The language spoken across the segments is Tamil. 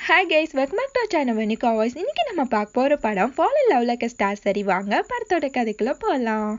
Hi guys, welcome back to channel Venika Voice. இன்னைக்கு நம்ம பார்க்க போகிற படம் fall in love like a star. சரி வாங்க படத்தோட கதைக்குள்ள போகலாம்.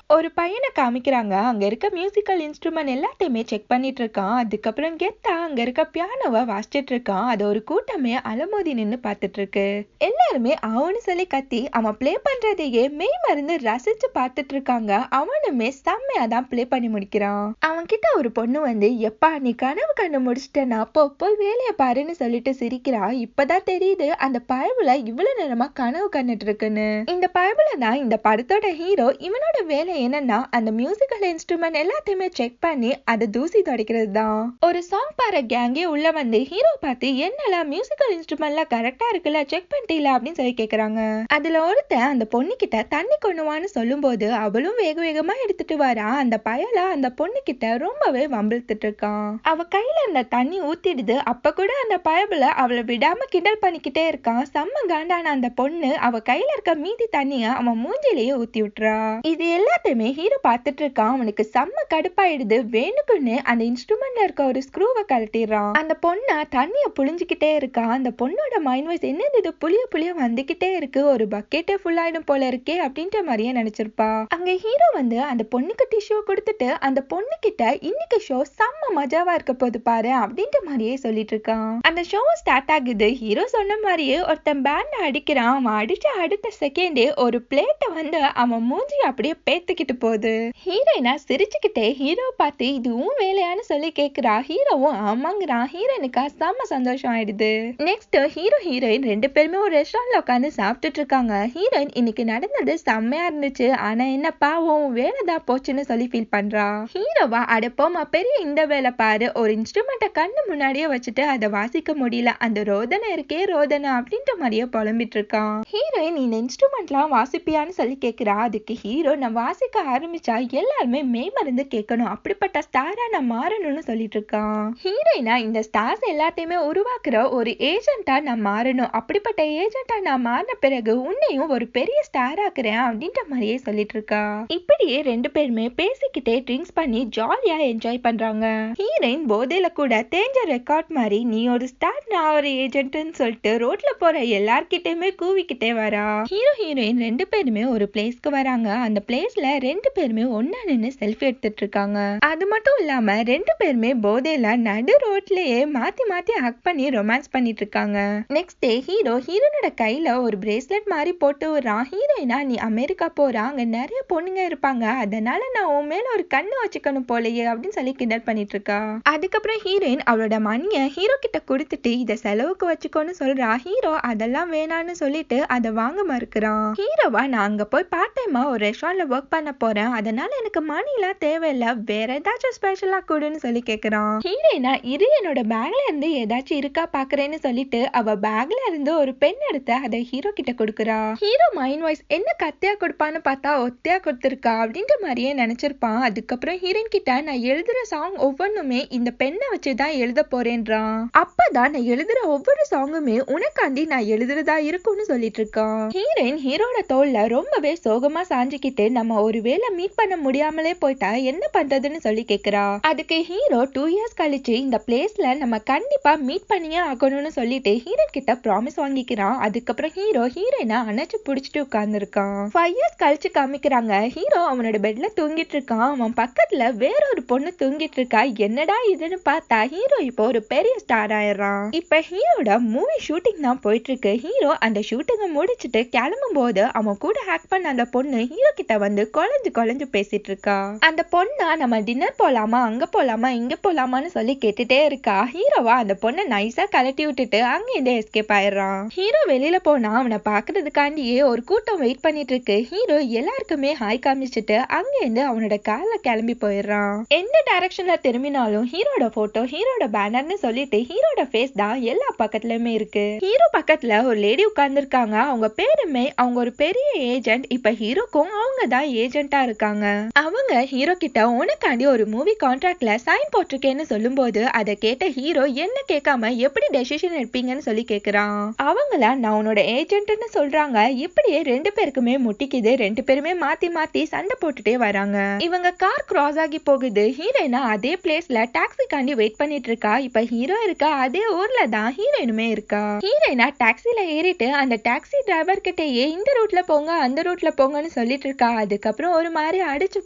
ஒரு பையனை காமிக்கிறாங்க. அங்க இருக்க மியூசிக்கல் இன்ஸ்ட்ருமெண்ட் எல்லாத்தையுமே செக் பண்ணிட்டு இருக்கான். அதுக்கப்புறம் கெத்தா அங்க இருக்க பியானோவை வாசிச்சிட்டு இருக்கான். அதை ஒரு கூட்டமே அலமோதி நின்று பார்த்துட்டு இருக்கு. எல்லாருமே அவனு சொல்லி கத்தி அவன் பிளே பண்றதையே மெய் மருந்து ரசிச்சு பார்த்துட்டு இருக்காங்க. அவனுமே செம்மையா தான் பிளே பண்ணி முடிக்கிறான். அவன் கிட்ட ஒரு பொண்ணு வந்து, எப்பா நீ கனவு கண்டு முடிச்சிட்டேன்னா போய் வேலையை பாருன்னு சொல்லிட்டு சிரிக்கிறா. இப்பதான் தெரியுது அந்த பயபுல இவ்வளவு நேரமா கனவு கண்டுட்டு இருக்குன்னு. இந்த பயபுல தான் இந்த படத்தோட ஹீரோ. இவனோட வேலை என்னன்னா அந்த மியூசிக்கல் இன்ஸ்ட்ருமெண்ட் எல்லாத்தையுமே செக் பண்ணி அதை தூசி துடைக்கிறது தான். ஒரு சாங் பாரு கேங்கே உள்ள வந்து ஹீரோ பார்த்து, என்னெல்லாம் மியூசிக்கல் இன்ஸ்ட்ருமெண்ட்லாம் கரெக்டா இருக்குல்ல, செக் பண்ணிட்டீங்களா அப்படின்னு சொல்லி கேக்குறாங்க. அதுல ஒருத்தன் அந்த பொண்ணு கிட்ட தண்ணி கொண்டுவான்னு சொல்லும் போது அவளும் வேக வேகமா எடுத்துட்டு வரா. அந்த பயலா அந்த பொண்ணு கிட்ட ரொம்பவே வம்பிழுத்துட்டு இருக்கான். அவ கையில இருந்த தண்ணி ஊத்திடுது. அப்ப கூட அந்த பயபுல அவளை விடாம கிண்டல் பண்ணிக்கிட்டே இருக்கான். செம்ம காண்டான அந்த பொண்ணு அவ கையில இருக்க மீதி தண்ணிய அவன் மூஞ்சிலேயே ஊத்தி விட்டுறா. இது எல்லாத்தையுமே ஹீரோ பார்த்துட்டு இருக்கான். அவனுக்கு செம்ம கடுப்பாயிடுது. வேணுக்குன்னு அந்த இன்ஸ்ட்ருமெண்ட்ல இருக்க ஒரு ஸ்க்ரூவை கழட்டிடுறான். அந்த பொண்ணை தண்ணிய புழிஞ்சுக்கிட்டே இருக்கா. அந்த பொண்ணோட மைண்ட் வாய்ஸ், என்னது இது புளிய வந்துகிட்டே இருக்கு, ஒரு பக்கெட்டே ஃபுல் ஆயிடும் போல இருக்கே அப்படின்ற மாதிரியே நினைச்சிருப்பா. அங்க ஹீரோ வந்து அந்த பொண்ணுக்கு டிஷ்யூ கொடுத்துட்டு அந்த பொண்ணு கிட்ட, இன்னைக்கு ஷோ செம்ம மஜாவா இருக்க போது பாரு அப்படின்ற மாதிரியே சொல்லிட்டு இருக்கான். அந்த ஷோ ஸ்டார்ட் ஆகுது. ஹீரோ சொன்ன மாதிரியே ஒருத்தன் பேண்ட் அடிக்கிறான். அவன் அடிச்ச அடுத்த செகண்டே ஒரு பிளேட்டை வந்து அவன் மூஞ்சி அப்படியே பேத்துக்கிட்டு போகுது. ஹீரோயினா சிரிச்சுக்கிட்டே ஹீரோ பார்த்து, இது உன் வேலையான்னு சொல்லி கேக்குறா. ஹீரோவும் ஆமாங்கிறான். ஹீரோயினுக்கா செம்ம சந்தோஷம் ஆயிடுது. நெக்ஸ்ட் ஹீரோ ஹீரோயின் ரெண்டு பேருமே ஒரு ரெஸ்டாரண்ட்ல உட்காந்து சாப்பிட்டுட்டு இருக்காங்க. ஹீரோயின், இன்னைக்கு நடந்தது செம்மையா இருந்துச்சு, ஆனா என்ன பாவம் வேலைதான் போச்சுன்னு சொல்லி ஃபீல் பண்றா. ஹீரோவா, அடப்போமா பெரிய இந்த வேலை பாரு, ஒரு இன்ஸ்ட்ருமெண்ட்டை கண்ணு முன்னாடியே வச்சுட்டு அதை வாசிக்க முடியல, அந்த ரோதனை இருக்கே ரோதனை அப்படின்ற மாதிரியே புலம்பிட்டு இருக்கான். ஹீரோயின், இந்த இன்ஸ்ட்ருமெண்ட்லாம் வாசிப்பியான்னு சொல்லி கேக்குறா. அதுக்கு ஹீரோ, நான் வாசிக்க ஆரம்பிச்சா எல்லாருமே மெய் மருந்து கேட்கணும், அப்படிப்பட்ட ஸ்டாரா நான் மாறணும்னு சொல்லிட்டு இருக்கான். ஹீரோயினா, இந்த ஸ்டார்ஸ் எல்லாத்தையுமே உருவாக்குற ஒரு ஏஜென்ட்டா நான் மாறணும், அப்படிப்பட்ட ஏஜென்ட்டா நான் மாறின பிறகு உன்னையும் ஒரு பெரிய ஸ்டார் ஆக்குறேன் அப்படின்ற மாதிரியே சொல்லிட்டு இருக்கா. இப்படியே ரெண்டு பேருமே பேசிக்கிட்டே ட்ரிங்க்ஸ் பண்ணி ஜாலியா என்ஜாய் பண்றாங்க. ஹீரோயின் போதையில கூட தேஞ்ச ரெக்கார்ட் மாதிரி, நீ ஒரு ஸ்டார் நான் ஒரு ஏஜென்ட்னு சொல்லிட்டு ரோட்ல போற எல்லார்கிட்டயுமே கூவிக்கிட்டே வரா. ஹீரோ ஹீரோயின் ரெண்டு பேருமே ஒரு பிளேஸ்க்கு வராங்க. அந்த பிளேஸ்ல ரெண்டு பேருமே ஒன்னா நின்னு செல்ஃபி எடுத்துட்டு இருக்காங்க. அது மட்டும் இல்லாம ரெண்டு பேருமே போதையில நடு ரோட்லயே மாத்தி மாத்தி ஹக் பண்ணி ரொமான்ஸ் பண்ணிட்டு இருக்காங்க. நெக்ஸ்ட் டே ஹீரோ ஹீரோனோட கையில ஒரு பிரேஸ்லெட் மாதிரி போட்டு விடுறான். ஹீரோயினா, நீ அமெரிக்கா போறா, அங்க நிறைய பொண்ணுங்க இருப்பாங்க, அதனால நான் உன் மேல ஒரு கண்ணு வச்சுக்கணும் போலயே அப்படின்னு சொல்லி கிண்டல் பண்ணிட்டு இருக்கா. அதுக்கப்புறம் ஹீரோயின் அவளோட மணிய ஹீரோ கிட்ட கொடுத்துட்டு இதை செலவுக்கு வச்சுக்கோன்னு சொல்றா. ஹீரோ அதெல்லாம் வேணான்னு சொல்லிட்டு அதை வாங்க மறுக்கிறான். ஹீரோவா, நான் அங்க போய் பார்ட் டைமா ஒரு ரெஸ்டாரண்ட்ல ஒர்க் பண்ண போறேன், அதனால எனக்கு மணி எல்லாம் தேவையில்ல, வேற ஏதாச்சும் ஸ்பெஷலா கொடுன்னு சொல்லி கேக்குறான். ஹீரோயினா, இரு என்னோட பேக்ல இருந்து ஏதாச்சும் இருக்கா பாக்குறேன்னு சொல்லிட்டு அவ பேக்ல இருந்து ஒரு பென் எடுத்து அதை ஹீரோ கிட்ட கொடுக்குறா. ஹீரோ மைண்ட் வாய்ஸ், என்ன கத்தியா கொடுப்பான்னு பார்த்தா ஒத்தையா கொடுத்துருக்கா அப்படின்ற மாதிரியே நினைச்சிருப்பான். அதுக்கப்புறம் ஹீரோயின் கிட்ட, நான் எழுதுற சாங் ஒவ்வொன்றுமே இந்த பெண்ணை வச்சுதான் எழுத போறேன்றான். அப்பதான் நான் எழுதுற ஒவ்வொரு சாங்குமே உனக்காண்டி நான் எழுதுறதா இருக்கும்னு சொல்லிட்டு இருக்கான். ஹீரோயின் ஹீரோட தோல்ல ரொம்பவே சோகமா சாஞ்சிக்கிட்டு, நம்ம ஒருவேளை மீட் பண்ண முடியாமலே போயிட்டா என்ன பண்றதுன்னு சொல்லி கேக்குறா. அதுக்கு ஹீரோ 2 இயர்ஸ் கழிச்சு இந்த பிளேஸ்ல நம்ம கண்டிப்பா மீட் பண்ணியே ஆகணும்னு சொல்லிட்டு ஹீரோயின் கிட்ட ப்ராமிஸ் வாங்கிக்கிறான். அதுக்கப்புறம் ஹீரோ ஹீரோயினா அணைச்சு புடிச்சிட்டு உட்கார்ந்து இருக்கான். 5 இயர்ஸ் கழிச்சு காமிக்கிறாங்க. ஹீரோ அவனோட பெட்ல தூங்கிட்டு இருக்கான். அவன் பக்கத்துல வேற ஒரு பொண்ணு தூங்கிட்டு இருக்கா. என்னடா இதுன்னு பார்த்தா ஹீரோ இப்போ ஒரு பெரிய ஸ்டார் ஆயிடுறான். இப்ப ஹீரோட மூவி ஷூட்டிங் தான் போயிட்டு இருக்கு. ஹீரோ அந்த ஷூட்டிங்கை முடிச்சுட்டு கிளம்பும் போது அவன் கூட ஹேக் பண்ண அந்த பொண்ணு ஹீரோ கிட்ட வந்து குழஞ்சு பேசிட்டு இருக்கா. அந்த பொண்ணா, நம்ம டின்னர் போலாமா, அங்க போலாமா, இங்க போலாமான்னு சொல்லி கேட்டுட்டே இருக்கா. ஹீரோவா அந்த பொண்ணை நைஸா கலட்டி விட்டுட்டு அங்க இருந்து எஸ்கேப் ஆயிடுறான். ஹீரோ வெளியில போனா அவனை பாக்குறதுக்காண்டியே ஒரு கூட்டம் வெயிட் பண்ணிட்டு இருக்கு. ஹீரோ எல்லாருக்குமே ஹாய் காமிச்சிட்டு அங்க இருந்து அவனோட கார்ல கிளம்பி போயிடுறான். எந்த டைரக்ஷன்ல திரும்பினாலும் ஹீரோட போட்டோ, ஹீரோட பேனர்னு சொல்லிட்டு ஹீரோட ஃபேஸ் தான் எல்லா பக்கத்துலயுமே இருக்கு. ஹீரோ பக்கத்துல ஒரு லேடி உட்கார்ந்து இருக்காங்க. அவங்க பேருமே, அவங்க ஒரு பெரிய ஏஜென்ட். இப்ப ஹீரோக்கும் அவங்க தான் ஏஜென்ட்டா இருக்காங்க. அவங்க ஹீரோ கிட்ட, உனக்காண்டி ஒரு மூவி கான்ட்ராக்ட்ல சைன் போட்டிருக்கேன்னு சொல்லும் போது அதை கேட்ட ஹீரோ, என்ன கேட்காம எப்படி டெசிஷன் எடுப்பீங்கன்னு சொல்லி கேக்குறான். அவங்கள, நான் உன்னோட ஏஜென்ட்னு சொல்றாங்க. இப்படியே ரெண்டு பேருக்குமே முட்டிக்குது. ரெண்டு பேருமே மாத்தி மாத்தி சண்டை போட்டுட்டே வராங்க. இவங்க கார் கிராஸ் ஆகி போகுது. ஹீரோயினா அதே பிளேஸ்ல டாக்ஸிக்காண்டி வெயிட் பண்ணிட்டு இருக்கா. இப்ப ஹீரோ இருக்கா அதே ஊர்ல தான் ஹீரோயினுமே இருக்கா. ஹீரோயினா டாக்ஸில ஏறிட்டு அந்த டாக்ஸி டிரைவர் கிட்டயே இந்த ரூட்ல போங்க அந்த ரூட்ல போங்கன்னு சொல்லிட்டு இருக்கா. அதுக்கப்புறம் ஒரு மாதிரி அடிச்சு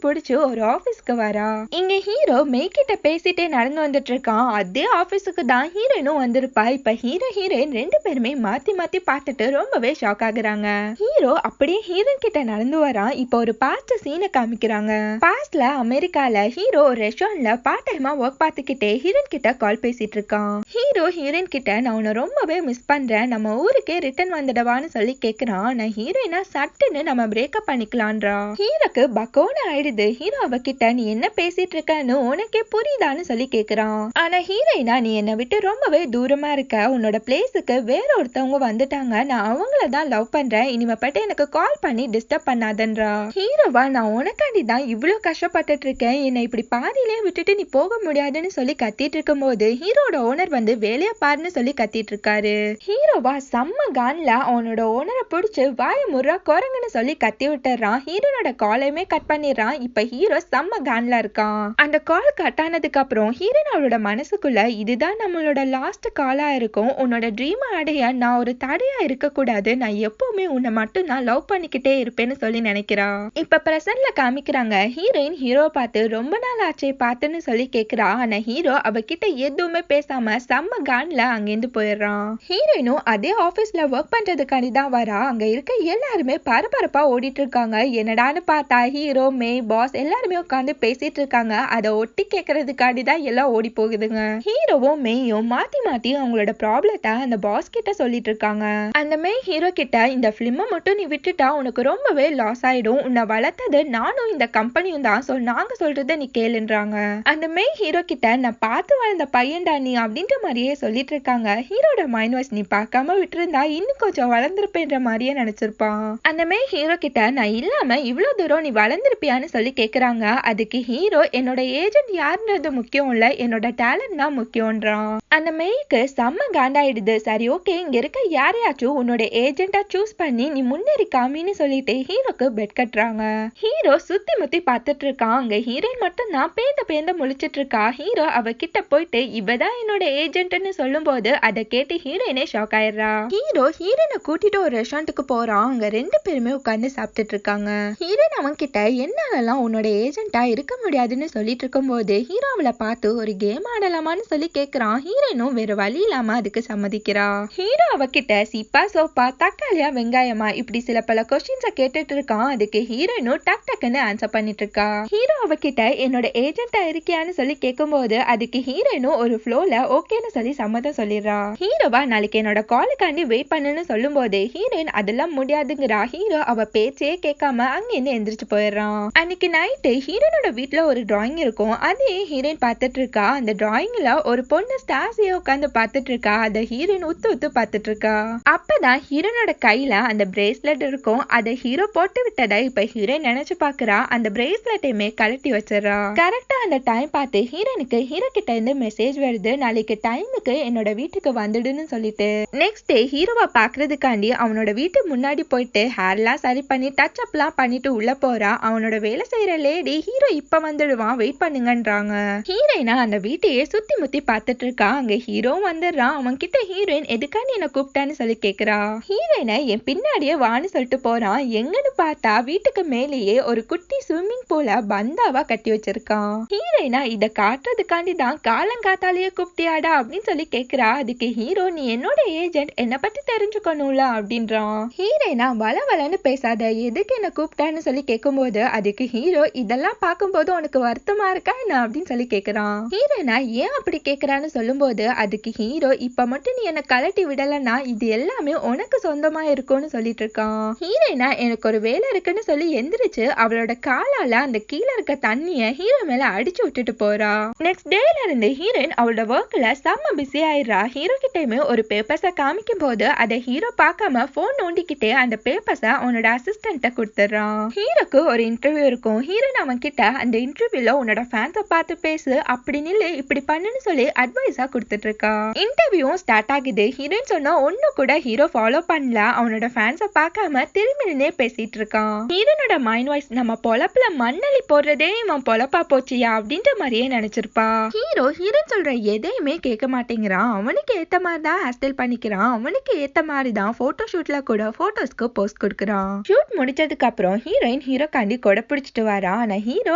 புடிச்சு ஒரு ஆபீஸ்க்கு வரா. இங்க ஹீரோ மெய் கிட்ட பேசிட்டே நடந்து வந்துட்டு இருக்கான். அதே ஆபீஸுக்கு தான் ஹீரோயினும் வந்திருப்பா. இப்ப ஹீரோயின் ரெண்டு பேருமே மாத்தி மாத்தி பார்த்துட்டு ரொம்பவே ஷாக் ஆகுறாங்க. ஹீரோ அப்படியே ஹீரோயின் கிட்ட நடந்து வரான். இப்ப ஒரு பாஸ்ட் சீனை காமிக்கிறாங்க. பாஸ்ட்ல அமெரிக்கால ஹீரோ ஒரு ரெஸ்டாரண்ட்ல பார்ட் டைமா ஒர்க் பார்த்துக்கிட்டே ஹீரோயின் கிட்ட கால் பேசிட்டு இருக்கான். ஹீரோ ஹீரோயின் கிட்ட நான் உன்னை ரொம்பவே மிஸ் பண்றேன், நம்ம ஊருக்கே ரிட்டர்ன் வந்துடவான்னு சொல்லி கேக்குறான். நான் ஹீரோயினா சட்டுன்னு நம்ம பிரேக்கப் பண்ணிக்கலான்றா. ஹீரோக்கு பக்கோன்னு ஆயிடுது. ஹீரோ அவகிட்ட நீ என்ன பேசிட்டு இருக்கன்னு உனக்கே புரியுதான்னு சொல்லி கேக்குறான். ஆனா ஹீரோயினா நீ என்னை விட்டு ரொம்பவே தூரமா இருக்க, உன்னோட பிளேஸுக்கு வேற ஒருத்தவங்க வந்துட்டாங்க, நான் அவங்கள தான் லவ் பண்றேன், இனிமேப்பட்டு எனக்கு கால் பண்ணி டிஸ்டர்ப் பண்ணாதன்றா. ஹீரோவா நான் உனக்காண்டி தான் இவ்வளவு கஷ்டப்பட்டுட்டு இருக்கேன், என்னை இப்படி பாதியிலே விட்டுட்டு நீ போக முடியாதுன்னு சொல்லி கத்திட்டு இருக்கும் போது ஹீரோட ஓனர் வந்து வேலைய பாருன்னு சொல்லி கத்திட்டு இருக்காரு. ஹீரோவா செம்ம கான்ல அவனோட ஓனரை பிடிச்சு வாய முறா குரங்குன்னு சொல்லி கத்தி விட்டுறான். ஹீரோனோட காலையுமே கட் பண்ணிடுறான். இப்ப ஹீரோ செம்ம கான்ல இருக்கான். அந்த கால் கட் ஆனதுக்கு அப்புறம் ஹீரோன் அவளோட மனசுக்குள்ள இதுதான் நம்மளோட லாஸ்ட் காலா இருக்கும், உன்னோட ட்ரீம் அடைய நான் ஒரு தடையா இருக்க கூடாது, நான் எப்பவுமே உன்னை மட்டும் நான் லவ் பண்ணிக்கிட்டே இருப்பேன்னு சொல்லி நினைக்கிறா. இப்ப பிரசன்ட்ல காமிக்கிறாங்க. ஹீரோயின் ஹீரோ பார்த்து ரொம்ப நாள் ஆச்சே பார்த்துன்னு சொல்லி கேக்குறா. ஆனா ஹீரோ அவகிட்ட எதுவுமே பேசாம செம்ம கான்ல அங்கிருந்து போயிடுறான். ஹீரோயினும் அதே ஆபீஸ்ல ஒர்க் பண்றதுக்காண்டி தான் வரா. அங்க இருக்க எல்லாருமே பரபரப்பா ஓடிட்டு இருக்காங்க. என்னடான்னு பார்த்தா ஹீரோ மெய் பாஸ் எல்லாருமே உட்காந்து பேசிட்டு இருக்காங்க. அதை ஒட்டி கேட்கறதுக்காண்டி தான் எல்லாம் ஓடி போகுதுங்க. ஹீரோவும் மெய்யும் மாத்தி மாத்தி அவங்களோட ப்ராப்ளத்தை அந்த பாஸ் கிட்ட சொல்லிட்டு இருக்காங்க. அந்த மெய் ஹீரோ கிட்ட இந்த பிலிமை மட்டும் நீ விட்டுட்டா உனக்கு ரொம்பவே லாஸ் ஆயிடும், உன்னை வளர்த்தது நானும் இந்த கம்பெனியும் தான், நாங்க சொல்றத நீ கேளுன்றாங்க. அந்த மெய் ஹீரோ கிட்ட நான் பார்த்து வளர்ந்த பையன்டா நீ அப்படின்ற மாதிரியே சொல்லிட்டு இருக்காங்க. ஹீரோட மைண்ட் வாய்ஸ் நீ பார்க்காம விட்டுருந்தா இன்னும் கொஞ்சம் வளர்ந்துருப்பேன்ற மாதிரியே நினைச்சிருப்பான். அந்த மெய் ஹீரோ கிட்ட நான் இல்லாம இவ்வளவு தூரம் நீ வளர்ந்துருப்பியான்னு சொல்லி கேக்குறாங்க. அதுக்கு ஹீரோ என்னோட ஏஜென்ட் யாருன்றது முக்கியம் இல்ல, என்னோட டேலண்ட் தான் முக்கியம்ன்றான். அந்த மெய்க்கு செம்ம காண்டாயிடுது. சரி ஓகே, இங்க இருக்க யாரையாச்சும் உன்னோட ஏஜென்ட்டா சூஸ் பண்ணி நீ முன்னேறி காமின்னு சொல்லிட்டு ஹீரோக்கு பெட் கட்டுறாங்க. ஹீரோ சுத்தி முத்தி பார்த்துட்டு இருக்கான். அங்க ஹீரோயின் மட்டும் தான் பேந்த முழிச்சிட்டு இருக்கா. ஹீரோ அவ கிட்ட போயிட்டு இவதான் என்னோட ஏஜென்ட்னு சொல்லும் போது அதை கேட்டு ஹீரோயினே ஷாக் ஆயிடுறா. ஹீரோ ஹீரோனை கூட்டிட்டு ஒரு ரெஸ்டாரண்ட்டுக்கு போறான். அங்க ரெண்டு பேருமே உட்கார்ந்து சாப்பிட்டுட்டு இருக்காங்க. ஹீரோயின் அவன் கிட்ட என்னாலலாம் உன்னோட ஏஜென்ட்டா இருக்க முடியாதுன்னு சொல்லிட்டு இருக்கும் போது ஹீரோ அவளை பார்த்து ஒரு கேம் ஆடலாமான்னு சொல்லி கேக்குறான். ஹீரோயினும் வேற வழி இல்லாம அதுக்கு சம்மதிக்கிறா. ஹீரோ அவகிட்ட சீப்பா சோப்பா தக்காளியா வெங்காயமா இப்படி சில பல கொஸ்டின்ஸை கேட்டுட்டு இருக்கான். அதுக்கு ஹீரோயினும் டக் டக்குன்னு ஆன்சர் பண்ணிட்டு இருக்கா. ஹீரோ அவகிட்ட என்னோட ஏஜென்ட்டா இருக்கியான்னு சொல்லி கேட்கும்போது அதுக்கு ஹீரோயினும் ஒரு ஃப்ளோல ஓகேன்னு சொல்லி சம்மதம் சொல்லிடுறா. ஹீரோவா நாளைக்கு என்னோட காலுக்காண்டி வெயிட் பண்ணுன்னு சொல்லும் போது ஹீரோயின் அதெல்லாம் முடியாதுங்கிறா. ஹீரோ அவ பேச்சே கேட்காம அங்கிருந்து எந்திரிச்சு போயிடுறான். அன்னைக்கு நைட்டு ஹீரோனோட வீட்டுல ஒரு டிராயிங் இருக்கும். அதையே ஹீரோயின் பார்த்துட்டு இருக்கா. அந்த டிராயிங்ல ஒரு பொண்ணு ஸ்டார்ஸையே உட்காந்து பார்த்துட்டு இருக்கா. அதை ஹீரோயின் உத்து பார்த்துட்டு இருக்கா. அப்பதான் ஹீரோனோட கையில அந்த பிரேஸ்லெட் இருக்கும். அதை ஹீரோ போட்டு விட்டதை இப்ப ஹீரோயின் நினைச்சு பாக்குறா. அந்த பிரேஸ்லெட்டையுமே கழட்டி வச்சிடறா. கரெக்டா அந்த டைம் பார்த்து ஹீரோனுக்கு ஹீரோ கிட்ட இருந்து மெசேஜ் வருது, நாளைக்கு டைமுக்கு என்னோட வீட்டுக்கு வந்துடுன்னு சொல்லிட்டு. நெக்ஸ்ட் டே ஹீரோவை பாக்குறதுக்காண்டி அவனோட வீட்டு முன்னாடி போயிட்டு ஹேர்லாம் சரி பண்ணி டச் அப்லாம் பண்ணிட்டு உள்ள போறா. அவனோட வேலை செய்யற லேடி ஹீரோ இப்ப வந்துடுவான் வெயிட் பண்ணுங்கன்றாங்க. ஹீரோயினா அந்த வீட்டையே சுத்தி முத்தி பார்த்துட்டு இருக்கா. அங்க ஹீரோ வந்துடுறான். அவன் கிட்ட ஹீரோயின் எதுக்காண்டி என்ன கூப்பிட்டான்னு சொல்லி கேக்குறா. ஹீரோயினை என் பின்னாடியே வான்னு சொல்லிட்டு போறான். எங்கன்னு பார்த்தா வீட்டுக்கு மேலேயே ஒரு குட்டி ஸ்விம்மிங் பூல பந்தாவா கட்டி வச்சிருக்கான். ஹீரோயினா இத காட்டுறதுக்காண்டி தான் காலங்காத்தாலேயே கூப்பிட்டியாடா அப்படின்னு சொல்லி கேக்குறா. அதுக்கு ஹீரோ நீ என்னோட ஏஜென்ட், என்ன பத்தி தெரிஞ்சுக்கணும்ல அப்படின்றான். ஹீரோயினா வளவலன்னு பேசாத, எதுக்கு என்ன கூப்பிட்டான்னு சொல்லி கேட்கும்போது அதுக்கு ஹீரோ இதெல்லாம் பார்க்கும்போது உனக்கு வருத்தமா இருக்கா என்ன அப்படின்னு சொல்லி கேக்குறான். ஹீரோயினா ஏன் அப்படி கேக்குறான்னு சொல்லும் போது அதுக்கு ஹீரோ இப்ப மட்டும் நீ என்ன கலட்டி விடலன்னா இது எல்லாமே உனக்கு சொந்தமா இருக்கும்னு சொல்லிட்டு இருக்கான். ஹீரோயினா எனக்கு ஒரு வேலை இருக்குன்னு சொல்லி எந்திரிச்சு அவளோட காலால அந்த கீழே இருக்க தண்ணிய ஹீரோ மேல அடிச்சு விட்டுட்டு போறா. நெக்ஸ்ட் டேல இருந்து ஹீரோயின் அவளோட ஒர்க்ல செம்ம பிஸி ஆயிடுறா. ஹீரோ கிட்டயுமே ஒரு பேப்பர்ஸை காமிக்கும் போது அதை ஹீரோ பார்க்காம போன் நோண்டிக்கிட்டே அந்த பேப்பர்ஸை அவனோட அசிஸ்டன்ட்ட கொடுத்துறான். ஹீரோக்கு ஒரு இன்டர்வியூ இருக்கும். ஹீரோயின் அவன் கிட்ட அந்த இன்டர்வியூல உன்னோட ஃபேன்ஸை பார்த்து பேசு, அப்படி நில்லு, இப்படி பண்ணுன்னு சொல்லி அட்வைஸா கொடுத்துட்டு இருக்கா. இன்டர்வியூவும் ஸ்டார்ட் ஆகுது. ஹீரோயின் சொன்னா ஒன்னு கூட ஹீரோ ஃபாலோ பண்ணல. அவனோட ஃபேன்ஸை பார்க்காம திரும்பி நின்னே பேசிட்டு இருக்கான். ஹீரோனோட மைண்ட் வாய்ஸ் நம்ம பொழப்புல மண்ணலி போடுறதே இவன் பொழப்பா போச்சியா அப்படின்ற மாதிரி மாதிரியே நினைச்சிருப்பா. ஹீரோயின் சொல்ற எதையுமே கேட்க மாட்டேங்கிறான். அவனுக்கு ஏத்த மாதிரி தான் ஹேர் ஸ்டைல் பண்ணிக்கிறான். அவனுக்கு ஏத்த மாதிரி தான் போட்டோ ஷூட்ல கூட போட்டோஸ்க்கு போஸ்ட் கொடுக்கறான். ஷூட் முடிச்சதுக்கு அப்புறம் ஹீரோயின் ஹீரோக்காண்டி கொடை பிடிச்சிட்டு வரா. ஆனா ஹீரோ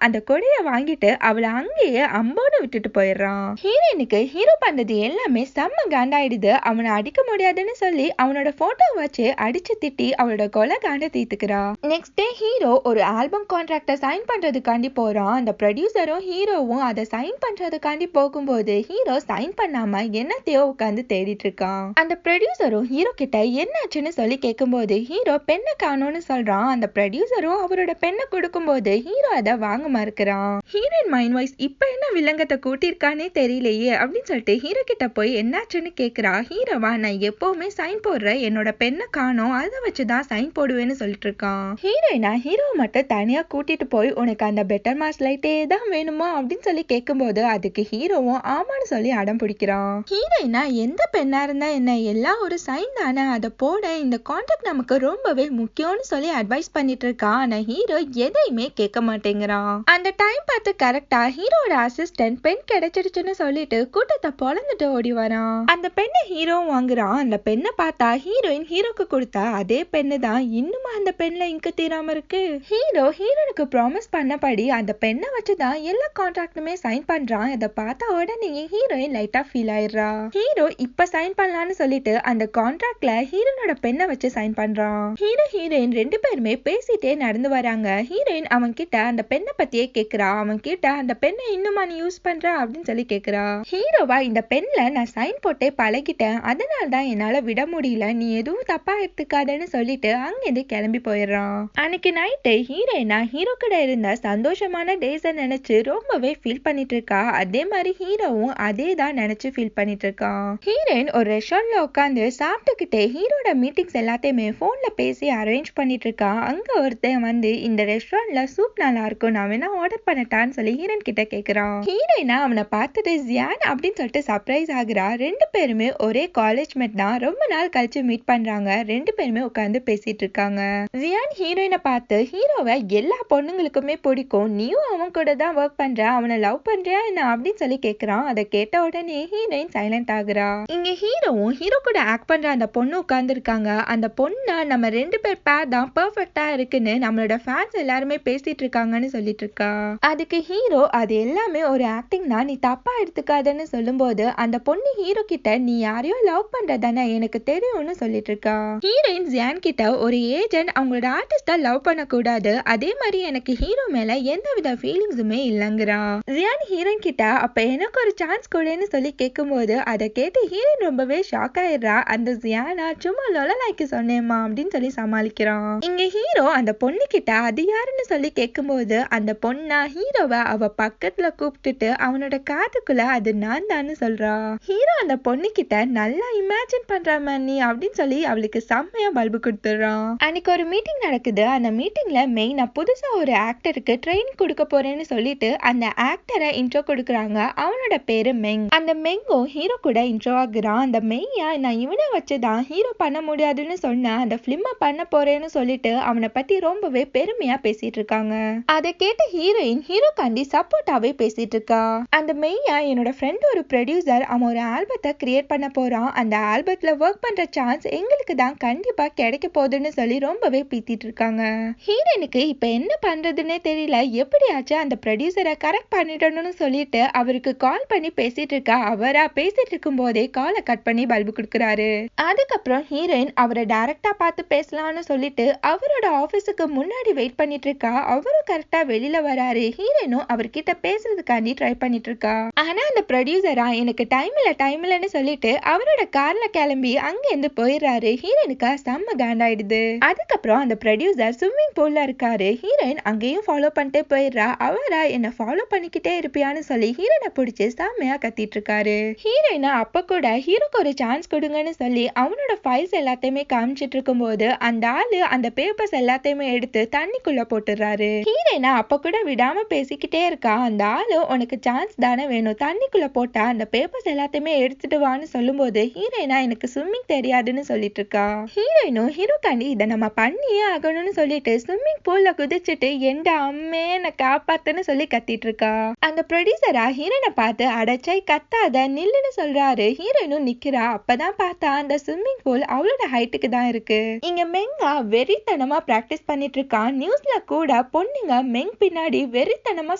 அந்த கொடைய வாங்கிட்டு அவளை அங்கேயே அம்போன்னு விட்டுட்டு போயிடுறான். ஹீரோயினுக்கு ஹீரோ பண்றது எல்லாமே செம்ம காண்டாயிடுது. அவனை அடிக்க முடியாதுன்னு சொல்லி அவனோட போட்டோ வச்சு அடிச்சு திட்டி அவளோட கொலை காண்ட தீர்த்துக்கிறா. நெக்ஸ்ட் டே ஹீரோ ஒரு ஆல்பம் கான்ட்ராக்ட சைன் பண்றதுக்காண்டி போறான். அந்த ப்ரொடியூசரும் ஹீரோவும் அதை சைன் பண்றதுக்காண்டி போகும்போது ஹீரோ சைன் பண்ணாம என்னத்தையோ உட்காந்து தேடிட்டு இருக்கான். அந்த ப்ரொடியூசரும் ஹீரோ கிட்ட என்னாச்சுன்னு சொல்லி கேட்கும்போது ஹீரோ பெண்ணை காணோம்னு சொல்றான். அந்த ப்ரொடியூசரும் அவரோட பெண்ணை கொடுக்கும்போது ஹீரோ அதை வாங்க மறுக்கிறான். ஹீரோயின் மைண்ட் வாய்ஸ் இப்ப என்ன வில்லங்கத்தை கூட்டிருக்கானே தெரியலையே அப்படின்னு சொல்லிட்டு ஹீரோ கிட்ட போய் என்னாச்சுன்னு கேக்குறா. ஹீரோவா நான் எப்பவுமே சைன் போடுறேன், என்னோட பெண்ணை காணோம், அதை வச்சுதான் சைன் போடுவேன்னு சொல்லிட்டு இருக்கான். ஹீரோயினா ஹீரோ மட்டும் தனியா கூட்டிட்டு போய் உனக்கு அந்த பெட்டர் மாஸ் லைட்டே தான் வேணுமா அப்படின்னு சொல்லி கேட்கும்போது அதுக்கு ஹீரோவும் ஆமான்னு சொல்லி அடம் பிடிக்கிறான். ஹீரோயினா எந்த பெண்ணா இருந்தா என்ன, எல்லாம் ஒரு சைன் தானே, அதை போட இந்த கான்ட்ராக்ட் நமக்கு ரொம்பவே முக்கியம்னு சொல்லி அட்வைஸ் பண்ணிட்டு இருக்கான். ஆனா ஹீரோ எதையுமே கேட்க மாட்டேங்கிறான். அந்த டைம் பார்த்து கரெக்டா ஹீரோட அசிஸ்டன்ட் பெண் கிடைச்சிருச்சுன்னு சொல்லிட்டு கூட்டத்தை பொழந்துட்டு ஓடி வரான். அந்த பெண்ணை ஹீரோ வாங்குறான். அந்த பெண்ணை பார்த்தா ஹீரோயின் ஹீரோக்கு கொடுத்தா அதே பெண்ணு தான். இன்னுமா அந்த பெண்ல இங்கு தீராம இருக்கு. ஹீரோனுக்கு ப்ராமிஸ் பண்ணபடி அந்த பெண்ணை வச்சுதான் எல்லா கான்ட்ராக்டுமே சைன் பண்றான். அதை பார்த்த உடனே ஹீரோயின் லைட்டா ஃபீல் ஆயிடுறா. ஹீரோ இப்ப சைன் பண்ணலான்னு சொல்லிட்டு அந்த கான்ட்ராக்ட்ல ஹீரோனோட பெண்ணை வச்சு சைன் பண்றான். ஹீரோயின் ரெண்டு பேருமே பேசிட்டே நடந்து வராங்க. ஹீரோயின் அவன் கிட்ட அந்த பெண்ணை பத்தியே கேக்குறா. அவன் கிட்ட அந்த பெண்ணை இன்னுமா நீ யூஸ் பண்ற அப்படின்னு சொல்லி கேக்குறா. ஹீரோவா இந்த பெண்ல நான் சைன் போட்டே பழகிட்டேன், அதனாலதான் என்னால விட முடியல, நீ எதுவும் தப்பா எடுத்துக்காதன்னு சொல்லிட்டு அங்கிருந்து கிளம்பி போயிடுறான். அன்னைக்கு நைட்டு ஹீரோயினா ஹீரோ கிட்ட இருந்த சந்தோஷமான டேஸை நினைச்சு ரொம்பவே ஃபீல் பண்ணிட்டு இருக்கா. அதே மாதிரி ஹீரோவும் அதே தான் நினைச்சு ஃபீல் பண்ணிட்டு இருக்கான். ஹீரோயின் ஒரு ரெஸ்டாரண்ட்ல உட்காந்து சாப்பிட்டுக்கிட்டே ஹீரோட மீட்டிங்ஸ் எல்லாத்தையுமே போன்ல பேசி அரேஞ்ச் பண்ணிட்டு இருக்கா. அங்க ஒருத்தன் வந்து இந்த ரெஸ்டாரண்ட்ல சூப் நல்லா இருக்கும், நான் வேணா ஆர்டர் பண்ணட்டான்னு சொல்லி ஹீரோயின் கிட்ட கேக்குறான். ஹீரோயினா அவனை பார்த்துட்டு ஜியான் அப்படின்னு சொல்லிட்டு சர்ப்ரைஸ் ஆகுறா. ரெண்டு பேருமே ஒரே காலேஜ் மேட் தான். ரொம்ப நாள் கழிச்சு மீட் பண்றாங்க. ரெண்டு பேருமே உட்காந்து பேசிட்டு இருக்காங்க. ஜியான் ஹீரோயினை பார்த்து ஹீரோவை எல்லா பொண்ணுங்களுக்குமே பிடிக்கும், நீயும் அவன் கூட தான் ஒர்க் பண்ற, அவனை லவ் பண்றியா என்ன அப்படின்னு சொல்லி கேக்குறான். அதை கேட்ட உடனே ஹீரோயின் சைலண்ட் ஆகுறா. இங்க ஹீரோவும் ஹீரோ கூட ஆக்ட் பண்ற அந்த பொண்ணு உட்கார்ந்து இருக்காங்க. அந்த பொண்ணா நம்ம ரெண்டு பேர் பேர் தான் பெர்ஃபெக்ட்டா இருக்குன்னு நம்மளோட ஃபேன்ஸ் எல்லாருமே பேசிட்டு இருக்காங்கன்னு சொல்லிட்டு இருக்கா. அதுக்கு ஹீரோ அது எல்லாமே ஒரு ஆக்டிங் தான், நீ தப்பா எடுத்துக்காதன்னு சொல்லும்போது அந்த பொண்ணு ஹீரோ கிட்ட நீ யாரையோ லவ் பண்றதானே எனக்கு தெரியும்னு சொல்லிட்டு இருக்கா. ஹீரோயின் ஜியான் கிட்ட ஒரு ஏஜென்ட் அவங்களோட ஆர்டிஸ்டா லவ் பண்ண கூடாது, அதே மாதிரி எனக்கு ஹீரோ மேல எந்தவித ஃபீலிங்ஸுமே இல்லங்கிறா. ஜியான் ஹீரோயின் கிட்ட அப்ப எனக்கு ஒரு சான்ஸ் கொடுன்னு சொல்லி கேட்கும்போது அதை கேட்டு ஹீரோயின் ரொம்பவே ஷாக் ஆயிடுறா. அந்த ஜியானா சும்மா லொலலாய்க்கு சொன்னேம்மா அப்படின்னு சொல்லி சமாளிக்கிறான். இங்க ஹீரோ அந்த பொண்ணு கிட்ட அது யாருன்னு சொல்லி கேட்கும்போது அந்த பொண்ணா ஹீரோவை அவ பக்கத்துல கூப்பிட்டுட்டு அவனோட காதுக்குள்ள அது நான் தான்னு சொல்றா. ஹீரோ அந்த பொண்ணு கிட்ட நல்லா இமேஜின் பண்ற நீ அப்படின்னு சொல்லி அவளுக்கு செம்மையா பல்பு கொடுத்துடுறான். அன்னைக்கு ஒரு மீட்டிங் நடக்குது. அந்த மீட்டிங்ல மெயினா புதுசா ஒரு ஆக்டருக்கு ட்ரெயினிங் கொடுக்க போறேன்னு சொல்லிட்டு அந்த ஆக்டரை இன்ட்ரோ கொடுக்குறாங்க. அவனோட பேரு மெங். அந்த மெங்கும் ஹீரோ கூட இன்ட்ரோ ஆகுறான். அந்த மெய்யா நான் இவனை வச்சுதான் ஹீரோ பண்ண முடியாதுன்னு சொன்ன அந்த பிலிம பண்ண போறேன்னு சொல்லிட்டு அவனை பத்தி ரொம்பவே பெருமையா பேசிட்டு இருக்காங்க. அதை கேட்டு ஹீரோயின் ஹீரோ காண்டி சப்போர்ட்டாவே பேசிட்டு இருக்கா. அந்த மெய்யா என்னோட ஃப்ரெண்ட் ஒரு ப்ரொடியூசர், அவன் ஒரு ஆல்பத்தை கிரியேட் பண்ண போறான், அந்த ஆல்பத்துல ஒர்க் பண்ற சான்ஸ் எங்களுக்கு தான் கண்டிப்பா கிடைக்க போகுதுன்னு சொல்லி ரொம்பவே பீத்திட்டு இருக்காங்க. ஹீரோயினுக்கு இப்ப என்ன பண்றதுன்னே தெரியல, எப்படியாச்சும் அந்த ப்ரொடியூசரை கரெக்ட் பண்ணிடணும்னு சொல்லிட்டு அவருக்கு கால் பண்ணி பேசிட்டு இருக்கா. அவரா பேசிட்டு இருக்கும் போதே காலை கட் பண்ணி பல்பு கொடுக்குறாரு. அதுக்கப்புறம் ஹீரோயின் அவரை டைரக்டா பார்த்து பேசலாம்னு சொல்லிட்டு அவரோட ஆபீஸுக்கு முன்னாடி வெயிட் பண்ணிட்டு இருக்கா. அவரும் கரெக்டா வெளியில வராரு. ஹீரோயினும் அவர்கிட்ட பேசுறதுக்காண்டி ட்ரை பண்ணிட்டு இருக்கா. ஆனா அந்த ப்ரொடியூசரா எனக்கு டைம் இல்லன்னு சொல்லிட்டு அவரோட கார்ல கிளம்பி அங்க இருந்து போயிடுறாரு. ஹீரோயினுக்கு செம்ம காண்டாயிடுது. அதுக்கப்புறம் அந்த ப்ரொடியூசர் ஸ்விம்மிங் பூல்ல இருக்காரு. ஹீரோயின் அங்கேயும் ஃபாலோ பண்ணிட்டே போயிடுறா. அவரா என்ன ஃபாலோ பண்ணிக்கிட்டே இருப்பியான்னு சொல்லி ஹீரோயினை பிடிச்சி செம்மையா கத்திட்டு இருக்காரு. ஹீரோயினா அப்ப கூட ஹீரோக்கு ஒரு சான்ஸ் கொடுங்கன்னு சொல்லி அவனோட ஃபைல்ஸ் எல்லாத்தையுமே காமிச்சிட்டு இருக்கும் போது அந்த ஆளு அந்த பேப்பர்ஸ் எல்லாத்தையுமே எடுத்து தண்ணிக்குள்ள போட்டுறாரு. ஹீரோயினா அப்ப கூட விடாம பேசிக்கிட்டே இருக்கா. அந்த ஆளு உனக்கு சான்ஸ் தானே வேணும், தண்ணிக்குள்ள போட்டா அந்த பேப்பர்ஸ் எல்லாத்தையுமே எடுத்துட்டு வான்னு சொல்லும் போது ஹீரோயினா எனக்கு ஸ்விம்மிங் தெரியாதுன்னு சொல்லிட்டு இருக்கா. ஹீரோயினும் ஹீரோக்காண்டி இதை நம்ம பண்ணியே ஆகணும்னு சொல்லிட்டு ஸ்விம்மிங் பூல்ல குதிச்சுட்டு எந்த அம்மே என்ன காப்பாத்துன்னு சொல்லி கத்திட்டு இருக்கா. இருக்கா. அந்த ப்ரொடியூசரா ஹீரோனை பார்த்து அடைச்சை கத்தாத நில்லுன்னு சொல்றாரு. ஹீரோயினும் நிக்கிறா. அப்பதான் பார்த்தா அந்த ஸ்விம்மிங் பூல் அவளோட ஹைட்டுக்கு தான் இருக்கு. இங்க மெங்கா வெறித்தனமா பிராக்டிஸ் பண்ணிட்டு இருக்கான். நியூஸ்ல கூட பொண்ணுங்க மெங் பின்னாடி வெறித்தனமா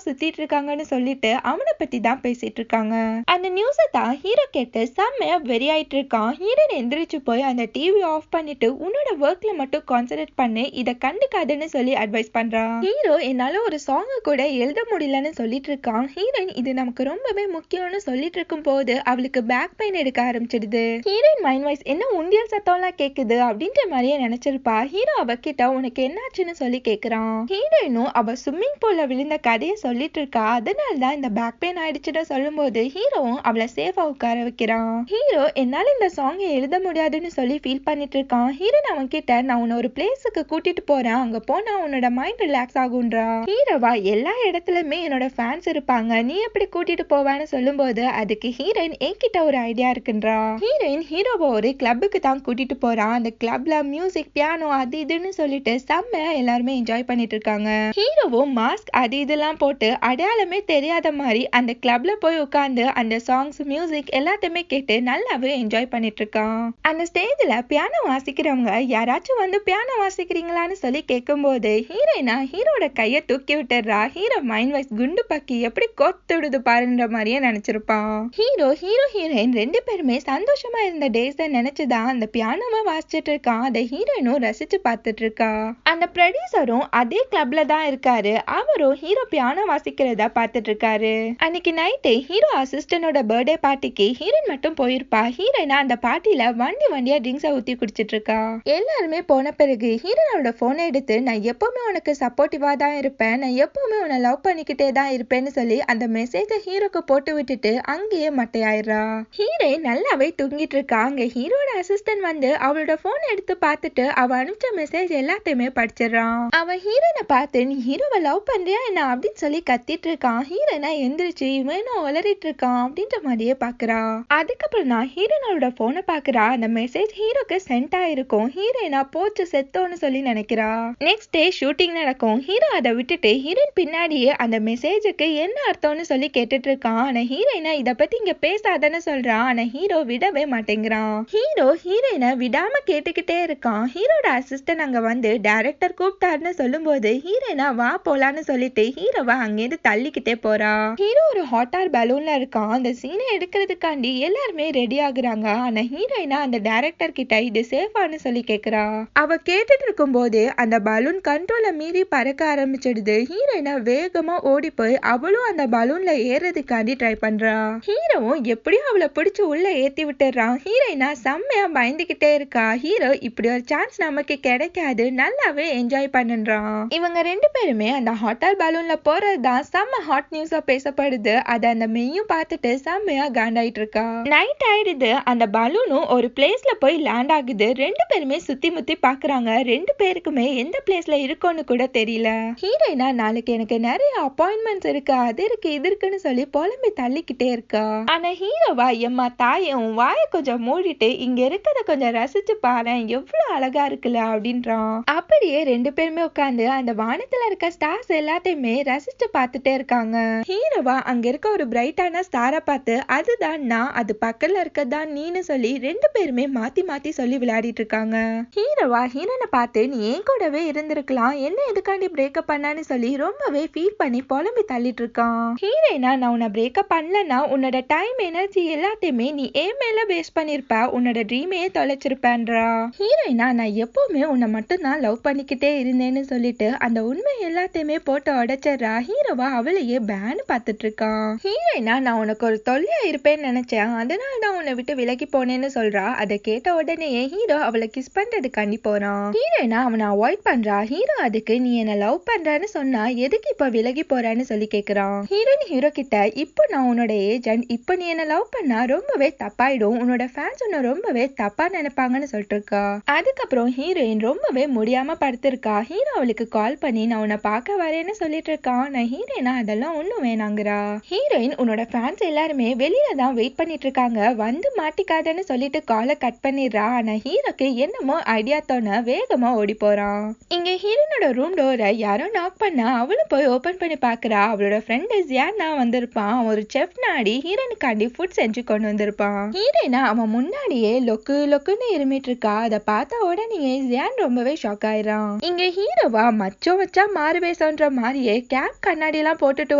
சுத்திட்டு இருக்காங்கன்னு சொல்லிட்டு அவனை பத்தி தான் பேசிட்டு இருக்காங்க. அந்த நியூஸை தான் ஹீரோ கேட்டு செம்மையா வெறியாயிட்டு இருக்கான். ஹீரோயின் எந்திரிச்சு போய் அந்த டிவி ஆஃப் பண்ணிட்டு உன்னோட ஒர்க்ல மட்டும் கான்சென்ட்ரேட் பண்ணு, இதை கண்டுக்காதுன்னு சொல்லி அட்வைஸ் பண்றான். ஹீரோ என்னால ஒரு சாங் கூட எழுத முடியலன்னு சொல்லிட்டு இருக்கான். ஹீரோயின் இது நமக்கு ரொம்பவே முக்கியம்னு சொல்லிட்டு இருக்கும் போது அவளுக்கு பேக் பெயின் எடுக்க ஆரம்பிச்சிடுது. ஹீரோயின் மைண்ட் வாய்ஸ் என்ன உண்டியல் சத்தம்லாம் கேக்குது அப்படின்ற மாதிரியே நினைச்சிருப்பா. ஹீரோ அவகிட்ட உனக்கு என்னாச்சுன்னு சொல்லி கேக்குறான். ஹீரோயினும் அவ ஸ்விம்மிங் பூல்ல விழுந்த கதையை சொல்லிட்டு இருக்கா. அதனாலதான் இந்த பேக் பெயின் ஆயிடுச்சுன்னு சொல்லும் போது ஹீரோவும் அவளை சேஃபா உட்கார வைக்கிறான். ஹீரோ என்னால இந்த சாங் எழுத முடியாதுன்னு சொல்லி ஃபீல் பண்ணிட்டு இருக்கான். ஹீரோயின் அவன் கிட்ட நான் உன்னை ஒரு பிளேஸுக்கு கூட்டிட்டு போறேன், அங்க போனா உன்னோட மைண்ட் ரிலாக்ஸ் ஆகுன்றா. ஹீரோவா எல்லா இடத்துலயுமே என்னோட ஃபேன்ஸ் இருப்பாங்க, நீ எப்படி கூட்டிட்டு போவான்னு சொல்லும் போது அதுக்கு ஹீரோயின் என்கிட்ட ஒரு ஐடியா இருக்குன்றா. ஹீரோயின் ஹீரோவை ஒரு கிளப்புக்கு தான் கூட்டிட்டு போறான். அந்த கிளப்ல மியூசிக் பியானோ அது இதுன்னு சொல்லிட்டு செம்மையா எல்லாருமே என்ஜாய் பண்ணிட்டு இருக்காங்க. ஹீரோவும் மாஸ்க் அது இதெல்லாம் போட்டு அடையாளமே தெரியாத மாதிரி அந்த கிளப்ல போய் உட்கார்ந்து அந்த சாங்ஸ் மியூசிக் எல்லாத்தையுமே கேட்டு நல்லாவே என்ஜாய் பண்ணிட்டு இருக்கான். அந்த ஸ்டேஜ்ல பியானோ வாசிக்கிறவங்க யாராச்சும் வந்து பியானோ வாசிக்கிறீங்களான்னு சொல்லி கேட்கும்போது ஹீரோயினா ஹீரோட கையை தூக்கி விட்டுறா. ஹீரோ மைண்ட் வைஸ் குண்டு பக்கி எப்படி கோத்துடுது பாருன்ற மாதிரியே நினைச்சிருப்பான். ஹீரோயின் ரெண்டு பேருமே சந்தோஷமா இருந்த டேஸை நினைச்சுதான் அந்த பியானோவை வாசிச்சுட்டு இருக்கான். அதை ஹீரோயினும் ரசிச்சு பார்த்துட்டு இருக்கா. அந்த ப்ரொடியூசரும் அதே கிளப்ல தான் இருக்காரு. அவரும் ஹீரோ பியானோ வாசிக்கிறத பார்த்துட்டு இருக்காரு. அன்னைக்கு நைட்டு ஹீரோ அசிஸ்டனோட பர்த்டே பார்ட்டிக்கு ஹீரோயின் மட்டும் போயிருப்பா. ஹீரோயினா அந்த பார்ட்டில வண்டியா ட்ரிங்க்ஸை ஊத்தி குடிச்சிட்டு இருக்கா. எல்லாருமே போன பிறகு ஹீரோனோட போனை எடுத்து நான் எப்பவுமே உனக்கு சப்போர்ட்டிவா தான் இருப்பேன், நான் எப்பவுமே உன்னை லவ் பண்ணிக்கிட்டே தான் இருப்பேன்னு சொல்லி அந்த மெசேஜை ஹீரோக்கு போட்டு விட்டுட்டு அங்கேயே மட்டையாயிரா. ஹீரோயின் நல்லாவே தூங்கிட்டு இருக்கா. அங்க ஹீரோட அசிஸ்டன்ட் வந்து அவளோட போன் எடுத்து பார்த்துட்டு அவ அனுப்பிச்ச மெசேஜ் எல்லாத்தையுமே படிச்சிடறான். அவன் ஹீரோனை பார்த்து நீ ஹீரோவை லவ் பண்றியா என்ன அப்படின்னு சொல்லி கத்திட்டு இருக்கான். ஹீரோனா எந்திரிச்சு இவனும் உளறிட்டு இருக்கான் அப்படின்ற மாதிரியே பாக்குறா. அதுக்கப்புறம் நான் ஹீரோனோட போனை பாக்குறா. அந்த மெசேஜ் ஹீரோக்கு சென்ட் ஆயிருக்கும். ஹீரோயினா போச்சு செத்தோன்னு சொல்லி நினைக்கிறா. நெக்ஸ்ட் டே ஷூட்டிங் நடக்கும். ஹீரோ அதை விட்டுட்டு ஹீரோயின் பின்னாடியே அந்த மெசேஜுக்கு என்ன அர்த்தம்னு சொல்லி கேட்டுட்டு இருக்கான். ஆனா ஹீரோயினா இதை பத்தி இங்க பேசாதன்னு சொல்றான். ஆனா ஹீரோ விடவே மாட்டேங்கிறான். ஹீரோயினை விடாம கேட்டுக்கிட்டே இருக்கான். ஹீரோட அசிஸ்டன்ட் அங்க வந்து டைரக்டர் கூப்பிட்டாருன்னு சொல்லும் போது ஹீரோயினா வா போலான்னு சொல்லிட்டு ஹீரோவா அங்கேருந்து தள்ளிக்கிட்டே போறா. ஹீரோ ஒரு ஹாட் ஏர் பலூன்ல இருக்கான். அந்த சீனை எடுக்கிறதுக்காண்டி எல்லாருமே ரெடி ஆகுறாங்க. ஆனா ஹீரோயினா அந்த டைரக்டர் கிட்ட இது சேஃபான்னு சொல்லி கேக்குறா. அவ கேட்டுட்டு இருக்கும் போது அந்த பலூன் கண்ட்ரோல மீறி பறக்க ஆரம்பிச்சிடுது. ஹீரோயினா வேகமா ஓடி போய் அவளும் அந்த பலூன்ல ஏறதுக்காண்டி ட்ரை பண்றா. ஹீரோவும் எப்படியும் அவளை பிடிச்சு உள்ள ஏத்தி விட்டுறான். ஹீரோயினா செம்மையா பயந்துகிட்டே இருக்கா. ஹீரோ இப்படி ஒரு சான்ஸ் நமக்கு கிடைக்காது, நல்லாவே என்ஜாய் பண்ணுறான். இவங்க ரெண்டு பேருமே அந்த ஹாட்டல் பலூன்ல போறதுதான் செம்ம ஹாட் நியூஸா பேசப்படுது. அதை அந்த மெய்யும் பார்த்துட்டு செம்மையா காண்டாயிட்டு இருக்கா. நைட் ஆயிடுது. அந்த பலூனும் ஒரு பிளேஸ்ல போய் லேண்ட் ஆகுது. ரெண்டு பேருமே சுத்தி முத்தி பாக்குறாங்க. ரெண்டு பேருக்குமே எந்த பிளேஸ்ல இருக்கோன்னு கூட தெரியல. ஹீரோயினா நாளைக்கு எனக்கு நிறைய அப்பாயின்மெண்ட்ஸ் இருக்கு, அது இருக்கு இது இருக்குன்னு சொல்லி புலம்பி தள்ளிக்கிட்டே இருக்கா. ஆனா ஹீரோவா எம்மா தாயே உன் வாயை கொஞ்சம் மூடிட்டு இங்க இருக்கிறத கொஞ்சம் ரசிச்சு பாரு, எவ்வளவு அழகா இருக்குல்ல அப்படின்றான். அப்படியே ரெண்டு பேருமே உட்காந்து அந்த வானத்துல இருக்க ஸ்டார்ஸ் எல்லாத்தையுமே ரசிச்சு பார்த்துட்டே இருக்காங்க. ஹீரோவா அங்க இருக்க ஒரு பிரைட்டான ஸ்டாரை பார்த்து அதுதான் நான், அது பக்கத்துல இருக்கதான் நீன்னு சொல்லி ரெண்டு பேருமே மாத்தி மாத்தி சொல்லி விளையாடிட்டு இருக்காங்க. ஹீரோவா ஹீரோனை பார்த்து நீ ஏன் கூடவே இருந்திருக்கலாம், என்ன எதுக்காண்டி பிரேக்கப் பண்ணான்னு சொல்லி ரொம்பவே ஃபீல் பண்ணி புலம்பி தள்ளிட்டு இருக்கான். ஹீரோயினா நான் உன்னை பிரேக்கப் பண்ணலன்னா உன்னோட டைம் எனர்ஜி எல்லாத்தையுமே நீ ஏன் மேல வேஸ்ட் பண்ணிருப்ப, உன்னோட ட்ரீமையே தொலைச்சிருப்பேன்றா. ஹீரோயினா நான் எப்பவுமே உன்னை மட்டும் தான் லவ் பண்ணிக்கிட்டே இருந்தேன்னு சொல்லிட்டு அந்த உண்மை எல்லாத்தையுமே போட்டு உடைச்சிடறா. ஹீரோவா அவளையே பேன்னு பார்த்துட்டு இருக்கான். ஹீரோயினா நான் உனக்கு ஒரு தொல்லையா இருப்பேன்னு நினைச்சேன், அதனால தான் உன்னை விட்டு விலகி போனேன்னு சொல்றா. அதை கேட்ட உடனே ஹீரோ அவளை கிஸ் பண்றதுக்காண்டி போறான். ஹீரோயினா அவனை அவாய்ட் பண்றா. ஹீரோ அதுக்கு நீ என்ன லவ் பண்றான்னு சொன்னா எதுக்கு இப்ப விலகி போறான்னு சொல்லி கேக்குறான். ஹீரோயின் ஹீரோ கிட்ட இப்போ நான் உன்னோட ஏஜென்ட், இப்போ நீ என்ன லவ் பண்ணா ரொம்பவே தப்பாயிடும், உன்னோட ஃபேன்ஸ் உன்னை ரொம்பவே தப்பா நினைப்பாங்கன்னு சொல்லிட்டு இருக்கா. அதுக்கப்புறம் ஹீரோயின் ரொம்பவே முடியாம படுத்திருக்கா. ஹீரோ அவளுக்கு கால் பண்ணி நான் உன்னை பார்க்க வரேன்னு சொல்லிட்டு இருக்கான். நான் ஹீரோயினா அதெல்லாம் ஒண்ணும் வேணாங்கிறா. ஹீரோயின் உன்னோட ஃபேன்ஸ் எல்லாருமே வெளியில தான் வெயிட் பண்ணிட்டு இருக்காங்க, வந்து மாட்டிக்காதன்னு சொல்லிட்டு காலை கட் பண்ணிடுறா. ஆனா ஹீரோக்கு என்னமோ ஐடியா தோண வேகமா ஓடி போறான். இங்க ஹீரோனோட ரூம் டோரை யாரோ நாக் பண்ணா அவளும் போய் ஓபன் பண்ணி பாக்குறா. அவ அவளோட ஃப்ரெண்டு ஜியானா வந்திருப்பான். ஒரு செஃப் நாடி ஹீரோனுக்காண்டி ஃபுட் செஞ்சு கொண்டு வந்திருப்பான். ஹீரோயினா அவன் முன்னாடியே லொக்கு லொக்குன்னு இருமிட்டு இருக்கா. அதை பார்த்த உடனே ஜியான் ரொம்பவே ஷாக் ஆயிரான். இங்க ஹீரோவா மச்சோ வச்சா மாறு பேசன்ற மாதிரியே கேப் கண்ணாடி எல்லாம் போட்டுட்டு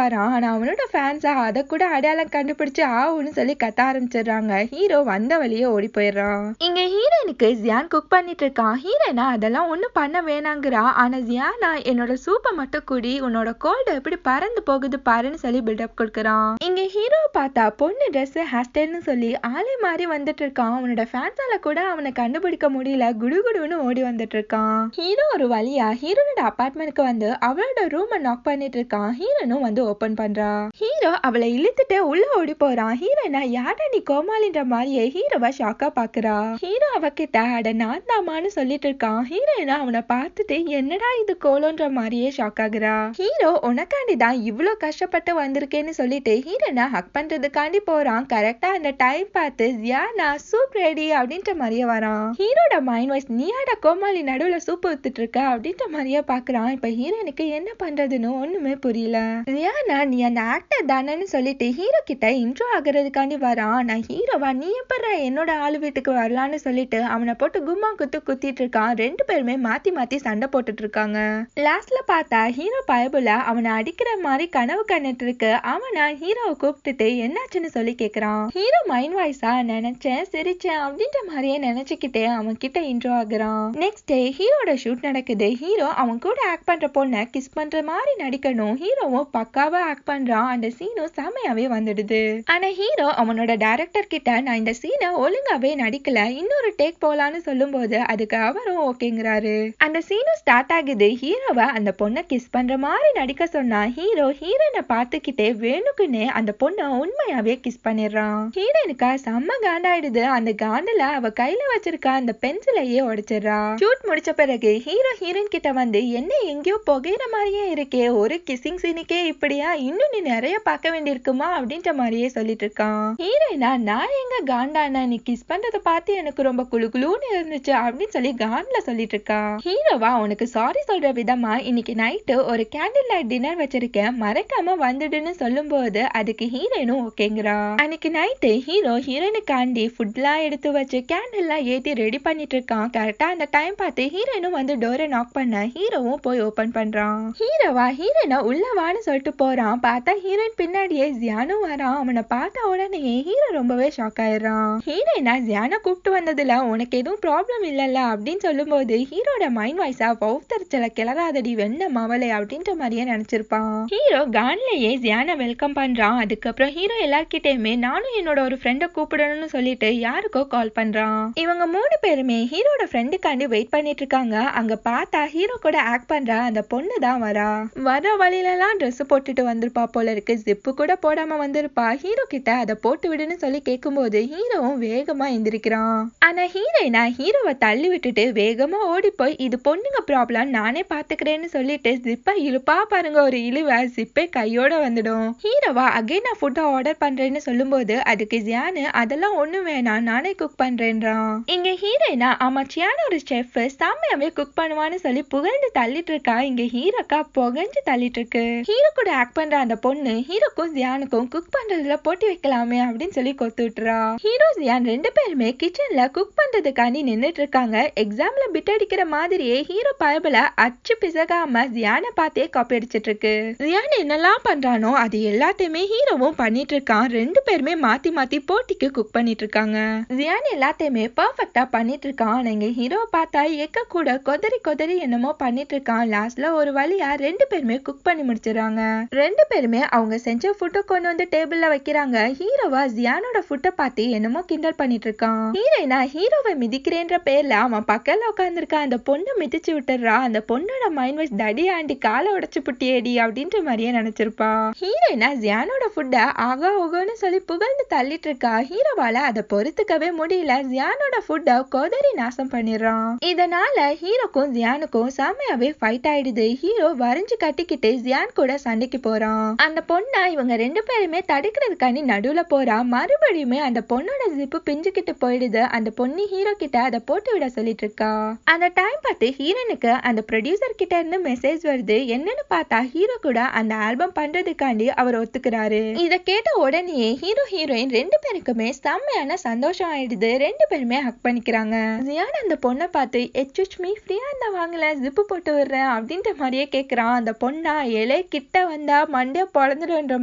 வரான். ஆனா அவனோட ஃபேன்ஸா அதை கூட அடையாளம் கண்டுபிடிச்சு ஆவுன்னு சொல்லி கத்த ஆரம்பிச்சிடுறாங்க. ஹீரோ வந்த வழியே ஓடி போயிடுறான். இங்க ஹீரோயினுக்கு ஜியான் குக் பண்ணிட்டு இருக்கான். ஹீரோயினா அதெல்லாம் ஒண்ணும் பண்ண வேணாங்கிறா. ஆனா ஜியானா என்னோட சூப்பை மட்டும் குடி, உன்னோட கோல்டு எப்படி பறந்து போகுது பாருன்னு சொல்லி பில்டப் கொடுக்குறான். இங்க ஹீரோவை பார்த்தா பொண்ணு ட்ரெஸ் ஹேர் ஸ்டைல்னு சொல்லி ஆளே மாறி வந்துட்டு இருக்கான். அவனோட ஃபேன்ஸால கூட அவனை கண்டுபிடிக்க முடியல. குடுகுடுன்னு ஓடி வந்துட்டு இருக்கான். ஹீரோ ஒரு வழியா ஹீரோனோட அபார்ட்மெண்ட்க்கு வந்து அவளோட ரூமை நாக் பண்ணிட்டு இருக்கான். ஹீரோனும் வந்து ஓபன் பண்றா. ஹீரோ அவளை இழுத்துட்டு உள்ள ஓடி போறான். ஹீரோனா யாரா நீ கோமாளின்ற மாதிரியே ஹீரோவா ஷாக்கா பாக்குறா. ஹீரோ அவகிட்ட அட நான் தாமான்னு சொல்லிட்டு இருக்கான். ஹீரோயினா அவனை பார்த்துட்டு என்னடா இது கோலோன்ற மாதிரியே ஷாக் ஆகுறா. ஹீரோ உனக்காண்டிதான் இவ்வளோ கஷ்டப்பட்டு வந்திருக்கேன்னு சொல்லிட்டு ஹீரோயினா ஹக் பண்றதுக்காண்டி போறான். கரெக்டா அந்த டைம் பார்த்து ஜியானா சூப் ரெடி அப்படின்ற மாதிரியே வரான். ஹீரோட மைண்ட் வாய்ஸ் நீயாட கோமாளி நடுவுல சூப் ஊத்துட்டு இருக்க அப்படின்ற மாதிரியே பாக்குறான். இப்ப ஹீரோனுக்கு என்ன பண்றதுன்னு ஒண்ணுமே புரியல. ஜியானா நீ அந்த ஆக்டர் தானேன்னு சொல்லிட்டு ஹீரோ கிட்ட இன்ட்ரோ ஆகுறதுக்காண்டி வரான். நான் ஹீரோவா நீ எப்ப என்னோட ஆளு வீட்டுக்கு வரலான்னு சொல்லிட்டு அவனை போட்டு கும்மா குத்திட்டு இருக்கான். ரெண்டு பேருமே மாத்தி மாத்தி சண்டை போட்டுட்டு இருக்காங்க. லாஸ்ட்ல பார்த்தா ஹீரோ பயபுல அவனை அடிக்கிற மாதிரி கனவு கண்டுட்டு இருக்கு. அவனா ஹீரோவை கூப்பிட்டுட்டு என்னாச்சுன்னு சொல்லி கேக்குறான். ஹீரோ மைண்ட் வாய்ஸா நினைச்சேன் சிரிச்சேன் அப்படின்ற மாதிரியே நினைச்சுக்கிட்டே அவன் கிட்ட இன்ட்ரோ ஆகுறான். நெக்ஸ்ட் டே ஹீரோட ஷூட் நடக்குது. ஹீரோ அவன் கூட ஆக்ட் பண்ற பொண்ணை கிஸ் பண்ற மாதிரி நடிக்கணும். ஹீரோவும் பக்காவா ஆக்ட் பண்றான். அந்த சீனும் செமையாவே வந்துடுது. ஆனா ஹீரோ அவனோட டைரக்டர் கிட்ட நான் இந்த சீனை ஒழுங்காவே நடிக்கல, இன்னொரு டேக் போலான்னு சொல்லும் போது அதுக்கு அவரும் ஓகேங்கிறாரு. அந்த சீனும் ஸ்டார்ட் ஆகுது. ஹீரோவை அந்த பொண்ணை கிஸ் பண்ற மாதிரி நடிக்க சொன்னா ஹீரோ ஹீரோனை பார்த்துக்கிட்டே வேணுக்குன்னே அந்த பொண்ணை உண்மையாவே கிஸ் பண்ணிடுறான். ஹீரோனுக்கா செம்ம காண்டாயிடுது. அந்த காண்டுல அவ கையில வச்சிருக்க அந்த பென்சிலையே உடைச்சிடறா. ஷூட் முடிச்ச பிறகு ஹீரோ ஹீரோயின் கிட்ட வந்து என்ன எங்கேயோ புகையிற மாதிரியே இருக்கே, ஒரு கிசிங் சீனுக்கே இப்படியா, இன்னும் நீ நிறைய பார்க்க வேண்டியிருக்குமா அப்படின்ற மாதிரியே சொல்லிட்டு இருக்கான். ஹீரோயினா நான் எங்க காண்டானா, நீ கிஸ் பண்றதை பார்த்து எனக்கு ரொம்ப குளு குளுன்னு இருந்துச்சு அப்படின்னு சொல்லி கான்ல சொல்லிட்டு இருக்கா. ஹீரோவா உனக்கு சாரி சொல்ற விதமா இன்னைக்கு நைட்டு ஒரு கேண்டில் லைட் டின்னர் வச்சிருக்கேன், மறக்காம வந்துடுன்னு சொல்லும் போது அதுக்கு ஹீரோயினும் ஓகேங்கிறா. அன்னைக்கு நைட்டு ஹீரோ ஹீரோயினுக்காண்டி ஃபுட்லாம் எடுத்து வச்சு கேண்டில்லாம் ஏத்தி ரெடி பண்ணிட்டு இருக்கான். கரெக்டா அந்த டைம் பார்த்து ஹீரோயினும் வந்து டோரை நாக் பண்ண ஹீரோவும் போய் ஓபன் பண்றான். ஹீரோவா ஹீரோயினை உள்ள வான்னு சொல்லிட்டு போறான். பார்த்தா ஹீரோயின் பின்னாடியே ஜியானும் வரான். அவனை பார்த்த உடனே ஹீரோ ரொம்பவே ஷாக் ஆயிடுறான். ஹீரோயினா ஜியானை கூப்பிட்டு வந்ததுல உனக்கு எதுவும் ப்ராப்ளம் இல்லல்ல அப்படின்னு சொல்லும் போது ஹீரோட மைண்ட் வாய்ஸா பௌத்தரிச்சல கிளறாதடி வெண்ண மவளை அப்படின்ற மாதிரியே நினைச்சிருப்பான். ஹீரோ கான்லயே ஜியானை வெல்கம் பண்றான். அதுக்கப்புறம் ஹீரோ எல்லார்கிட்டயுமே நானும் என்னோட ஒரு ஃப்ரெண்டை கூப்பிடணும்னு சொல்லிட்டு யாருக்கோ கால் பண்றான். இவங்க மூணு பேருமே ஹீரோட ஃப்ரெண்டுக்காண்டி வெயிட் பண்ணிட்டு இருக்காங்க. அங்க பார்த்தா ஹீரோ கூட ஆக்ட் பண்ற அந்த பொண்ணு தான் வரா. வர வழியில எல்லாம் ட்ரெஸ் போட்டுட்டு வந்திருப்பா போல இருக்கு. ஜிப்பு கூட போடாம வந்திருப்பா. ஹீரோ கிட்ட அதை போட்டு விடுன்னு சொல்லி கேட்கும்போது ஹீரோவும் வேகமா எந்திரிக்கிறான். ஆனா ஹீரோயினா ஹீரோவை தள்ளி விட்டுட்டு வேகமா ஓடி போய் இது பொண்ணுங்க ப்ராப்ளம் நானே பாத்துக்கிறேன்னு சொல்லிட்டு ஜிப்பை இழுப்பா பாருங்க, ஒரு இழுவ ஜிப்பே கையோட வந்துடும். ஹீரோவா அகைன் நான் ஃபுட்டை ஆர்டர் பண்றேன்னு சொல்லும்போது அதுக்கு ஜியானு அதெல்லாம் ஒண்ணும் வேணாம் நானே குக் பண்றேன்றான். இங்க ஹீரோயினா ஆமா சியான ஒரு செஃப் செம்மையாவே குக் பண்ணுவான்னு சொல்லி புகழ்ந்து தள்ளிட்டு இருக்கா. இங்க ஹீரோக்கா புகஞ்சு தள்ளிட்டு இருக்கு. ஹீரோ கூட ஆக்ட் பண்ற அந்த பொண்ணு ஹீரோக்கும் ஜியானுக்கும் குக் பண்றதுல போட்டி வைக்கலாமே அப்படின்னு சொல்லி கொத்து விட்டுறா. ஹீரோ ஜியான் ரெண்டு பேருமே கிச்சன்ல குக் பண்றதுக்காண்டி நின்னுட்டு இருக்காங்க. எக்ஸாம்ல பிட் அடிக்கிற மாதிரியே ஹீரோ பயபல அச்சு பிசகாம ஜியானை பார்த்தே காப்பி அடிச்சிட்டு இருக்கு. ஜியான் என்னெல்லாம் பண்றானோ அது எல்லாத்தையுமே ஹீரோவும் பண்ணிட்டு இருக்கான். ரெண்டு பேருமே மாத்தி மாத்தி போட்டிக்கு குக் பண்ணிட்டு இருக்காங்க. ஜியான் எல்லாத்தையுமே பர்ஃபெக்டா பண்ணிட்டு இருக்கான். நீங்க ஹீரோவை பார்த்தா எக்க கூட கொதறி கொதறி என்னமோ பண்ணிட்டு இருக்கான். லாஸ்ட்ல ஒரு வழியா ரெண்டு பேருமே குக் பண்ணி முடிச்சிடறாங்க. ரெண்டு பேருமே அவங்க செஞ்ச ஃபுட்டை கொண்டு வந்து டேபிள்ல வைக்கிறாங்க. ஹீரோவா ஜியானோட ஃபுட்டை பார்த்து என்னமோ கிண்டல் பண்ணிட்டு இருக்கான். ஹீரோயினா ஹீரோவை மிதிக்கிறேன்ற பேர்ல அவன் பக்கத்துல உட்காந்துருக்கான். அந்த பொண்ணை மிதிச்சு விட்டுறா. அந்த பொண்ணோட மைண்ட் வாய்ஸ் தடி ஆண்டி காலை உடைச்சு புட்டியேடி அப்படின்ற மாதிரியே நினைச்சிருப்பா. ஹீரோயினா ஜியானோட ஃபுட்டை ஆகா ஓகோன்னு சொல்லி புகழ்ந்து தள்ளிட்டு இருக்கா. ஹீரோவால அதை பொறுத்துக்கவே முடியல. ஜியானோட ஃபுட்டை கொதறி நாசம் பண்ணிடுறான். இதனால ஹீரோக்கும் ஜியானுக்கும் செமையாவே ஃபைட் ஆயிடுது. ஹீரோ வரைஞ்சு கட்டிக்கிட்டு ஜியான் கூட சண்டைக்கு போறான். அந்த பொண்ணை இவங்க ரெண்டு பேருமே தடுக்கிறதுக்காண்டி நடுவுல போறா. மறுபடியுமே அந்த பொண்ணோட ஜிப்பு பிஞ்சுக்கிட்டு போயிடுது. அந்த பொண்ணு ஹீரோ கிட்ட அதை போட்டு விட சொல்லிட்டு இருக்கா. அந்த டைம் பார்த்து ஹீரோனுக்கு அந்த ப்ரொடியூசர் கிட்ட இருந்து மெசேஜ் வருது. என்னன்னு பார்த்தா ஹீரோ கூட அந்த அந்த ஆல்பம் பண்றதுக்காண்டி அவர் ஒத்துக்கிறாரு. இத கேட்ட உடனே ஹீரோ ஹீரோயின் ரெண்டு பேருக்குமே செம்மையான சந்தோஷம் ஆயிடுது. ரெண்டு பேருமே ஹக் பண்ணிக்கிறாங்க. ஜியான் அந்த பொண்ணை பார்த்து எச்சுச் மீ ஃப்ரீயா இருந்தா வாங்கல ஜிப்பு போட்டு விடுறேன் அப்படின்ற மாதிரியே கேக்குறான். அந்த பொண்ணா இலை கிட்ட வந்தா மண்டே பொழந்துடுன்ற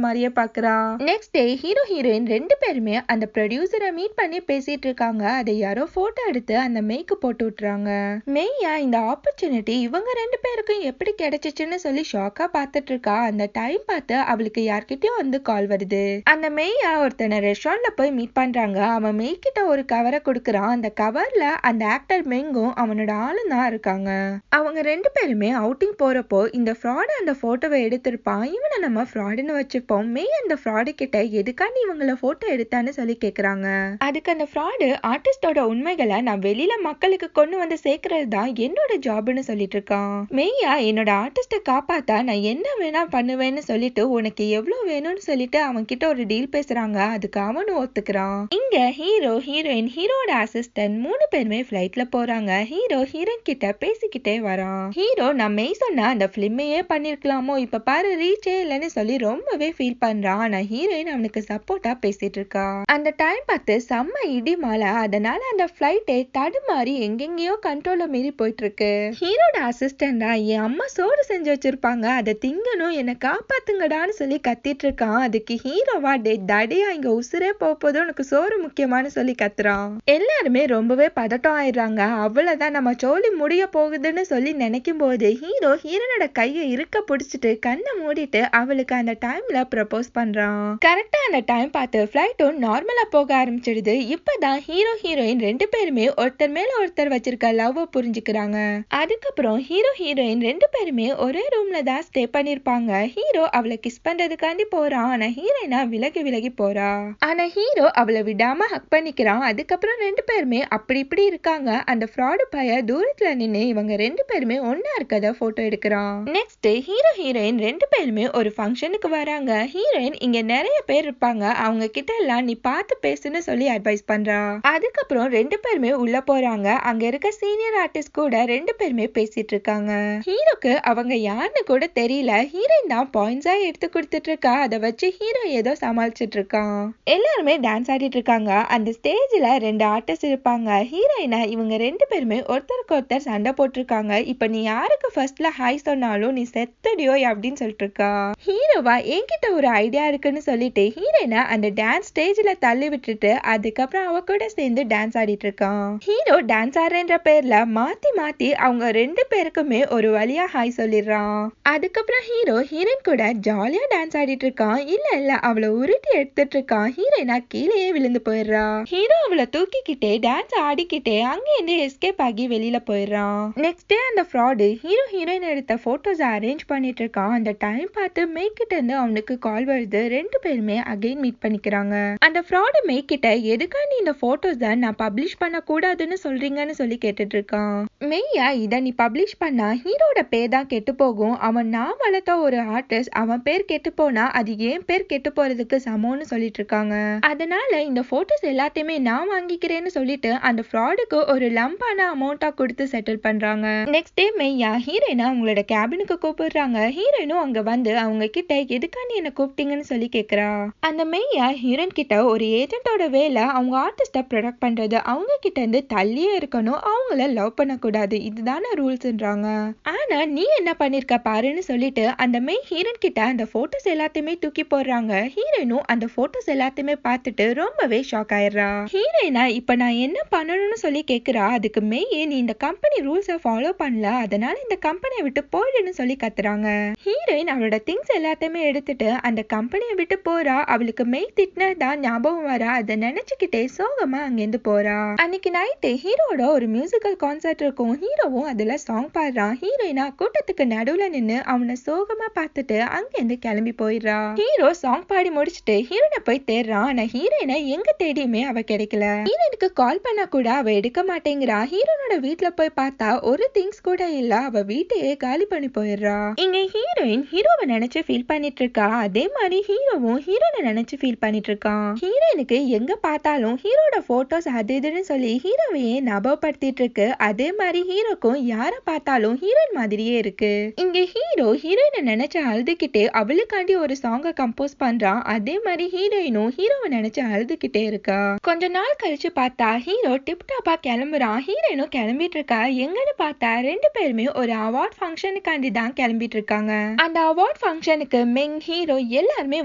மாதிரியே பாக்குறான். நெக்ஸ்ட் டே ஹீரோ ஹீரோயின் ரெண்டு பேருமே அந்த ப்ரொடியூசரை மீட் பண்ணி பேசிட்டு இருக்காங்க. அதை யாரோ போட்டோ எடுத்து அந்த மெய்க்கு போட்டு விட்டுறாங்க. மெய்யா இந்த ஆப்பர்ச்சுனிட்டி இவங்க ரெண்டு பேருக்கும் எப்படி கிடைச்சிச்சுன்னு சொல்லி ஷாக்கா பார்த்துட்டு இருக்கா. அந்த டைம் பார்த்து அவளுக்கு யார்கிட்டயும் வந்து கால் வருது. அந்த மெய்யா ஒருத்தனை ரெஸ்டாரண்ட்ல போய் மீட் பண்றாங்க. அவன் மெய் கிட்ட ஒரு கவரை கொடுக்கறான். அந்த கவர்ல அந்த ஆக்டர் மெங்கும் அவனோட ஆளும் தான் இருக்காங்க. அவங்க ரெண்டு பேருமே அவுட்டிங் போறப்போ இந்த ஃப்ராட் அந்த போட்டோவை எடுத்திருப்பான். இவனை நம்ம ஃப்ராடுன்னு வச்சுப்போம். மெய் அந்த ஃப்ராடு கிட்ட எதுக்காண்டி இவங்கள போட்டோ எடுத்தான்னு சொல்லி கேக்குறாங்க. அதுக்கு அந்த ஃப்ராடு ஆர்டிஸ்டோட உண்மைகளை நான் வெளியில மக்களுக்கு கொண்டு வந்து சேர்க்கறது தான் என்னோட ஜாப்னு சொல்லிட்டு இருக்கான். மெய்யா என்னோட ஆர்டிஸ்ட காப்பாத்தா நான் என்ன வேணா பண்ணுவேன்னு சொல்லிட்டு உனக்கு எவ்வளவு வேணும்னு சொல்லிட்டு அவன் கிட்ட ஒரு டீல் பேசுறாங்க. அதுக்கு அவனும் ஒத்துக்கிறான். இங்க ஹீரோ ஹீரோயின் ஹீரோட அசிஸ்டன்ட் மூணு பேருமே ஃபிளைட்ல போறாங்க. ஹீரோ ஹீரோயின் கிட்ட பேசிக்கிட்டே வரான். ஹீரோ நான் மெய் சொன்னா அந்த பிலிமையே பண்ணிருக்கலாமோ இப்ப பாரு ரீச்சே இல்லைன்னு சொல்லி ரொம்பவே ஃபீல் பண்றான். ஆனா ஹீரோயின் அவனுக்கு சப்போர்ட்டா பேசிட்டு இருக்கா. அந்த டைம் பார்த்து செம்ம இடி மழை. அதனால அந்த ஃபிளைட்டே தடுமாறி எங்கெங்கயோ கண்ட்ரோல மீறி போயிட்டு இருக்கு. ஹீரோட அசிஸ்டண்டா என் அம்மா சோறு செஞ்சு வச்சிருப்பாங்க அதை திங்கணும் என்ன காப்பாத்துங்கடான்னு சொல்லி கத்திட்டு இருக்கான். அதுக்கு ஹீரோவா டே தடியா இங்க உசுரே போகுது உனக்கு சோறு முக்கியமானு சொல்லி கத்துறான். எல்லாருமே ரொம்பவே பதட்டம் ஆயிடுறாங்க. அவ்வளவுதான் நம்ம சோழி முடிய போகுதுன்னு சொல்லி நினைக்கும் போது ஹீரோ ஹீரோனோட கையை இருக்க பிடிச்சிட்டு கண்ணை மூடிட்டு அவளுக்கு அந்த டைம்ல ப்ரப்போஸ் பண்றான். கரெக்டா அந்த டைம் பார்த்து ஃபிளைட்டும் நார்மலா போக ஆரம்பிச்சிடுது. இப்பதான் ஹீரோ ஹீரோயின் ரெண்டு பேருமே ஒருத்தர் மேல ஒருத்தர் வச்சிருக்க லவ் புரிஞ்சுக்கிறாங்க. அதுக்கப்புறம் ஹீரோ ஹீரோயின் ரெண்டு பேருமே ஒரே ரூம்ல தான் ஸ்டே பண்ணிருப்பாங்க. ஹீரோ அவளை கிஸ் பண்றதுக்காண்டி போறான். ஆனா ஹீரோயினா விலகி விலகி போறா. ஆனா ஹீரோ அவளை விடாம ஹக் பண்ணிக்கிறான். அதுக்கப்புறம் ரெண்டு பேருமே அப்படி இப்படி இருக்காங்க. அந்த ஃப்ராடு பைய தூரத்துல நின்னு இவங்க ரெண்டு பேருமே ஒன்னா இருக்கத போட்டோ எடுக்கிறான். நெக்ஸ்ட் ஹீரோ ஹீரோயின் ரெண்டு பேருமே ஒரு ஃபங்க்ஷனுக்கு வராங்க. ஹீரோயின் இங்க நிறைய பேர் இருப்பாங்க. அவங்க கிட்ட எல்லாம் நீ பார்த்து பேசுன்னு சொல்லி அட்வைஸ் பண்றா. அதுக்கப்புறம் ரெண்டு பேருமே உள்ள போறாங்க. அங்க இருக்க சீனியர் ஆர்டிஸ்ட் கூட ரெண்டு பேருமே பேசிட்டு இருக்காங்க. ஹீரோக்கு அவங்க யாருன்னு கூட தெரியல. ஹீரோயின் தான் பாயிண்ட்ஸா எடுத்து கொடுத்துட்டு இருக்கா. அதை வச்சு ஹீரோ ஏதோ சமாளிச்சுட்டு இருக்கான். எல்லாருமே டான்ஸ் ஆடிட்டு இருக்காங்க. அந்த ஸ்டேஜ்ல ரெண்டு ஆர்டிஸ்ட் இருப்பாங்க. ஹீரோயினா இவங்க ரெண்டு பேருமே ஒருத்தருக்கு ஒருத்தர் சண்டை போட்டிருக்காங்க. இப்ப நீ யாருக்கு ஃபர்ஸ்ட்ல ஹாய் சொன்னாலும் நீ செத்தடியோ அப்படின்னு சொல்லிட்டு இருக்கா. ஹீரோவா என்கிட்ட ஒரு ஐடியா இருக்குன்னு சொல்லிட்டு ஹீரோயினா அந்த டான்ஸ் ஸ்டேஜ்ல தள்ளி விட்டுட்டு அதுக்கப்புறம் அவ கூட சேர்ந்து டான்ஸ் ஆடிட்டு இருக்கான். ஹீரோ டான்ஸ் ஆடுற பேர்ல மாத்தி மாத்தி அவங்க ரெண்டு பேருக்குமே ஒரு வழியா ஹாய் சொல்லிடுறான். அதுக்கப்புறம் ஹீரோ ஹீரோயின் கூட ஜாலியா டான்ஸ் ஆடிட்டு இருக்கான். இல்ல அவளை உருட்டி எடுத்துட்டு இருக்கான். ஹீரோயினா கீழேயே விழுந்து போயிடுறா. ஹீரோ அவளை தூக்கிக்கிட்டே டான்ஸ் ஆடிக்கிட்டே அங்கேருந்து எஸ்கேப் ஆகி வெளியில போயிடுறான். நெக்ஸ்ட் டே அந்த ஃப்ராடு ஹீரோ ஹீரோயின் எடுத்த போட்டோஸ் அரேஞ்ச் பண்ணிட்டு இருக்கான். அந்த டைம் பார்த்து மேக்கிட்ட இருந்து அவனுக்கு கால் வருது. ரெண்டு பேருமே அகைன் மீட் பண்ணிக்கிறாங்க. அந்த ஃப்ராடு மேக்கிட்ட எதுக்காண்டி இந்த போட்டோஸ் நான் பப்ளிஷ் பண்ண கூடாதுன்னு சொல்றீங்கன்னு சொல்லி கேட்டுட்டு இருக்கான். மெய்யா இத நீ பப்ளிஷ் பண்ணா ஹீரோட பேர் தான் கெட்டு போகும். அவன் நான் வளர்த்த ஒரு ஆர்டிஸ்ட் அவன் பேர் கெட்டு போனா அது என் பேர் கெட்டு போறதுக்கு சமம்னு சொல்லிட்டு இருக்காங்க. அதனால இந்த போட்டோஸ் எல்லாத்தையுமே நான் வாங்கிக்கிறேன்னு சொல்லிட்டு அந்த ஃப்ராடுக்கு ஒரு லம்பான அமௌண்டா கொடுத்து செட்டில் பண்றாங்க. நெக்ஸ்ட் டே மெய்யா ஹீரோயினா அவங்களோட கேபினுக்கு கூப்பிடுறாங்க. ஹீரோயினும் அங்க வந்து அவங்க கிட்ட எதுக்காண்டி என்ன கூப்பிட்டீங்கன்னு சொல்லி கேக்குறா. அந்த மெய்யா ஹீரோயின் கிட்ட ஒரு ஏஜென்ட்டோட வேலை அவங்க ஆர்டிஸ்ட ப்ரொடக்ட் பண்றது. அவங்க கிட்ட இருந்து தள்ளியே இருக்கணும். அவங்கள லவ் பண்ணக்கூடாது. இதுதானே ரூல்ஸ்ன்றாங்க. ஆனா நீ என்ன பண்ணிருக்க பாருன்னு சொல்லிட்டு அந்த மெய் ஹீரோயின் கிட்ட அந்த போட்டோஸ் எல்லாத்தையுமே தூக்கி போடுறாங்க. ஹீரோயினும் அந்த போட்டோஸ் எல்லாத்தையுமே பார்த்துட்டு ரொம்பவே ஷாக் ஆயிடுறா. ஹீரோயினா இப்ப நான் என்ன பண்ணணும்னு சொல்லி கேக்குறா. அதுக்கு மெய் நீ இந்த கம்பெனி ரூல்ஸை ஃபாலோ பண்ணல அதனால இந்த கம்பெனியை விட்டு போயிடுன்னு சொல்லி கத்துறாங்க. ஹீரோயின் அவளோட திங்ஸ் எல்லாத்தையுமே எடுத்துட்டு அந்த கம்பெனியை விட்டு போறா. அவளுக்கு மெய் திட்டினதான் ஞாபகம் வரா. அதை நினைச்சுக்கிட்டே சோகமா அங்கிருந்து போறா. அன்னைக்கு நைட்டு ஹீரோட ஒரு மியூசிக்கல் கான்சர்ட் இருக்கும். ஹீரோவும் அதுல சாங் பாடுறான். ஹீரோயினா கூட்டத்துக்கு நடுவுல நின்னு அவனை சோகமா பார்த்துட்டு அங்கிருந்து கிளம்பி போயிடுறா. ஹீரோ சாங் பாடி முடிச்சுட்டு ஹீரோனை போய் தேடுறான். ஆனா ஹீரோயினை எங்க தேடியுமே அவ கிடைக்கல. ஹீரோனுக்கு கால் பண்ணா கூட அவ எடுக்க மாட்டேங்கிறா. ஹீரோனோட வீட்டுல போய் பார்த்தா ஒரு திங்ஸ் கூட இல்ல. அவ வீட்டையே காலி பண்ணி போயிடுறா. இங்க ஹீரோயின் ஹீரோவை நினைச்சு ஃபீல் பண்ணிட்டு இருக்கா. அதே மாதிரி ஹீரோவும் ஹீரோனை நினைச்சு ஃபீல் பண்ணிட்டு இருக்கான். ஹீரோயினுக்கு எங்க பார்த்தாலும் ஹீரோட போட்டோஸ் அது இதுன்னு சொல்லி ஹீரோவையே ஞாபகப்படுத்திட்டு இருக்கு. அதே மாதிரி ஹீரோக்கும் யார பார்த்தாலும் ஹீரோயின் மாதிரியே இருக்கு. இங்க ஹீரோ ஹீரோயினை நினைச்சு நினைச்சு அழுதுகிட்டே அவளுக்காண்டி ஒரு சாங்கை கம்போஸ் பண்றான். அதே மாதிரி ஹீரோயினும் ஹீரோவை நினைச்சு அழுதுகிட்டே இருக்கா. கொஞ்ச நாள் கழிச்சு பார்த்தா ஹீரோ டிப்டாப்பா கிளம்புறான். ஹீரோயினும் கிளம்பிட்டு இருக்கா. எங்கன்னு பார்த்தா ரெண்டு பேருமே ஒரு அவார்ட் ஃபங்க்ஷனுக்காண்டி தான் கிளம்பிட்டு இருக்காங்க. அந்த அவார்ட் ஃபங்க்ஷனுக்கு மெங் ஹீரோ எல்லாருமே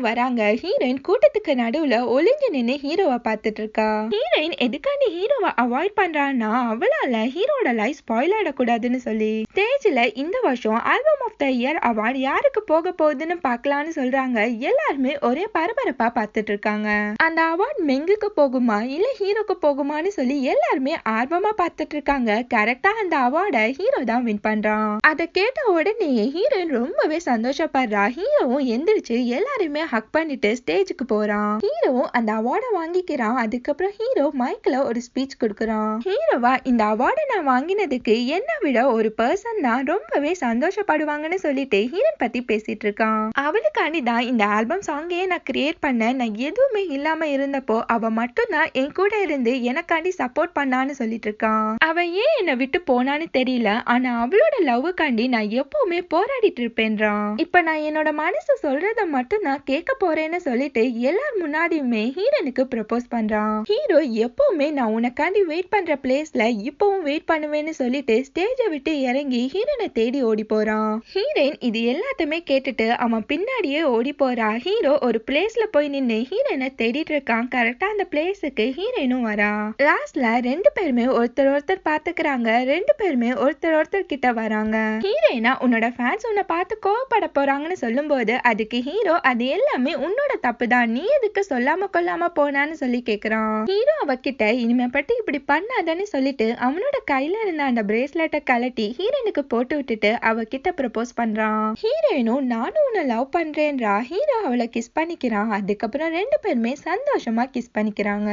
வராங்க. ஹீரோயின் கூட்டத்துக்கு நடுவுல ஒளிஞ்சு நின்று ஹீரோவை பார்த்துட்டு இருக்கா. ஹீரோயின் எதுக்காண்டி ஹீரோவை அவாய்ட் பண்றான்னா அவளால ஹீரோட லைஃப் ஸ்பாயில் ஆடக்கூடாதுன்னு சொல்லி ஸ்டேஜ்ல இந்த வருஷம் album of the year award யாருக்கு போக போகுதுன்னு பார்க்கலான்னு சொல்றாங்க. எல்லாருமே ஒரே பரபரப்பா பார்த்துட்டு இருக்காங்க. அந்த அவார்ட் மெங்குக்கு போகுமா இல்ல ஹீரோக்கு போகுமான்னு சொல்லி எல்லாருமே ஆர்வமா பார்த்துட்டு இருக்காங்க. கரெக்டா அந்த அவார்டை ஹீரோ தான் வின் பண்றான். அதை கேட்ட உடனே ஹீரோயின் ரொம்பவே சந்தோஷப்படுறா. ஹீரோவும் எந்திரிச்சு எல்லாருமே ஹக் பண்ணிட்டு ஸ்டேஜுக்கு போறான். ஹீரோவும் அந்த அவார்டை வாங்கிக்கிறான். அதுக்கப்புறம் ஹீரோ மைக்ல ஒரு ஸ்பீச் கொடுக்கறான். ஹீரோவா இந்த அவார்டை நான் வாங்கினதுக்கு என்ன விட ஒரு பர்சன் தான் ரொம்பவே சந்தோஷப்படுவாங்கன்னு சொல்லிட்டு ஹீரோயின் பத்தி பேசிட்டு இருக்கான். அவளுக்காண்டி தான் இந்த ஆல்பம் சாங்கே நான் கிரியேட் பண்ண. நான் எதுவுமே இல்லாம இருந்தப்போ அவ மட்டும் தான் என் கூட இருந்து எனக்காண்டி சப்போர்ட் பண்ணான்னு சொல்லிட்டு இருக்கான். அவ ஏன் என்னை விட்டு போனான்னு தெரியல. ஆனா அவளோட லவ்வுக்காண்டி நான் எப்பவுமே போராடிட்டு இருப்பேன்றான். இப்ப நான் என்னோட மனசு சொல்றத மட்டும் நான் கேட்க போறேன்னு சொல்லிட்டு எல்லார் முன்னாடியுமே ஹீரோனுக்கு ப்ரப்போஸ் பண்றான். ஹீரோ எப்பவுமே நான் உனக்காண்டி வெயிட் பண்ற பிளேஸ்ல இப்பவும் வெயிட் பண்ணுவேன்னு சொல்லிட்டு ஸ்டேஜை விட்டு இறங்கி ஹீரோனை தேடி ஓடி போறான். ஹீரோயின் இது எல்லாத்தையுமே கேட்டுட்டு அவன் பின்னாடியே ஓடி போறா. ஹீரோ ஒரு பிளேஸ்ல போய் நின்று ஹீரோயினை தேடிட்டு இருக்கான். கரெக்டா அந்த பிளேஸுக்கு ஹீரோயினும் வரா. லாஸ்ட்ல ரெண்டு பேருமே ஒருத்தர் ஒருத்தர் பாத்துக்கிறாங்க. ரெண்டு பேருமே ஒருத்தர் கிட்ட வராங்க. ஹீரோயினா உன்னோட ஃபேன்ஸ் உன்னை பார்த்து கோவப்பட போறாங்கன்னு சொல்லும் போது அதுக்கு ஹீரோ அது எல்லாமே உன்னோட தப்பு தான், நீ எதுக்கு சொல்லாம கொள்ளாம போனான்னு சொல்லி கேக்குறான். ஹீரோ அவகிட்ட இனிமே பற்றி இப்படி பண்ணாதன்னு சொல்லிட்டு அவனோட கையில இருந்த அந்த பிரேஸ்லெட்டை கலட்டி ஹீரோயினுக்கு போட்டு விட்டுட்டு அவகிட்ட ப்ரப்போஸ் பண்றான். ஹீரோயினும் நானும் உன்னை லவ் பண்றேன்றா. ஹீரோ அவளை கிஸ் பண்ணிக்கிறான். அதுக்கப்புறம் ரெண்டு பேருமே சந்தோஷமா கிஸ் பண்ணிக்கிறாங்க.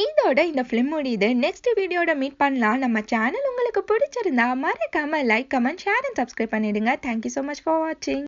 இதோட இந்த ஃபிலிம் முடியுது. நெக்ஸ்ட் வீடியோட மீட் பண்ணலாம். நம்ம சேனல் உங்களுக்கு பிடிச்சிருந்தா மறக்காம like, comment, share and subscribe பண்ணிடுங்க. Thank you so much for watching.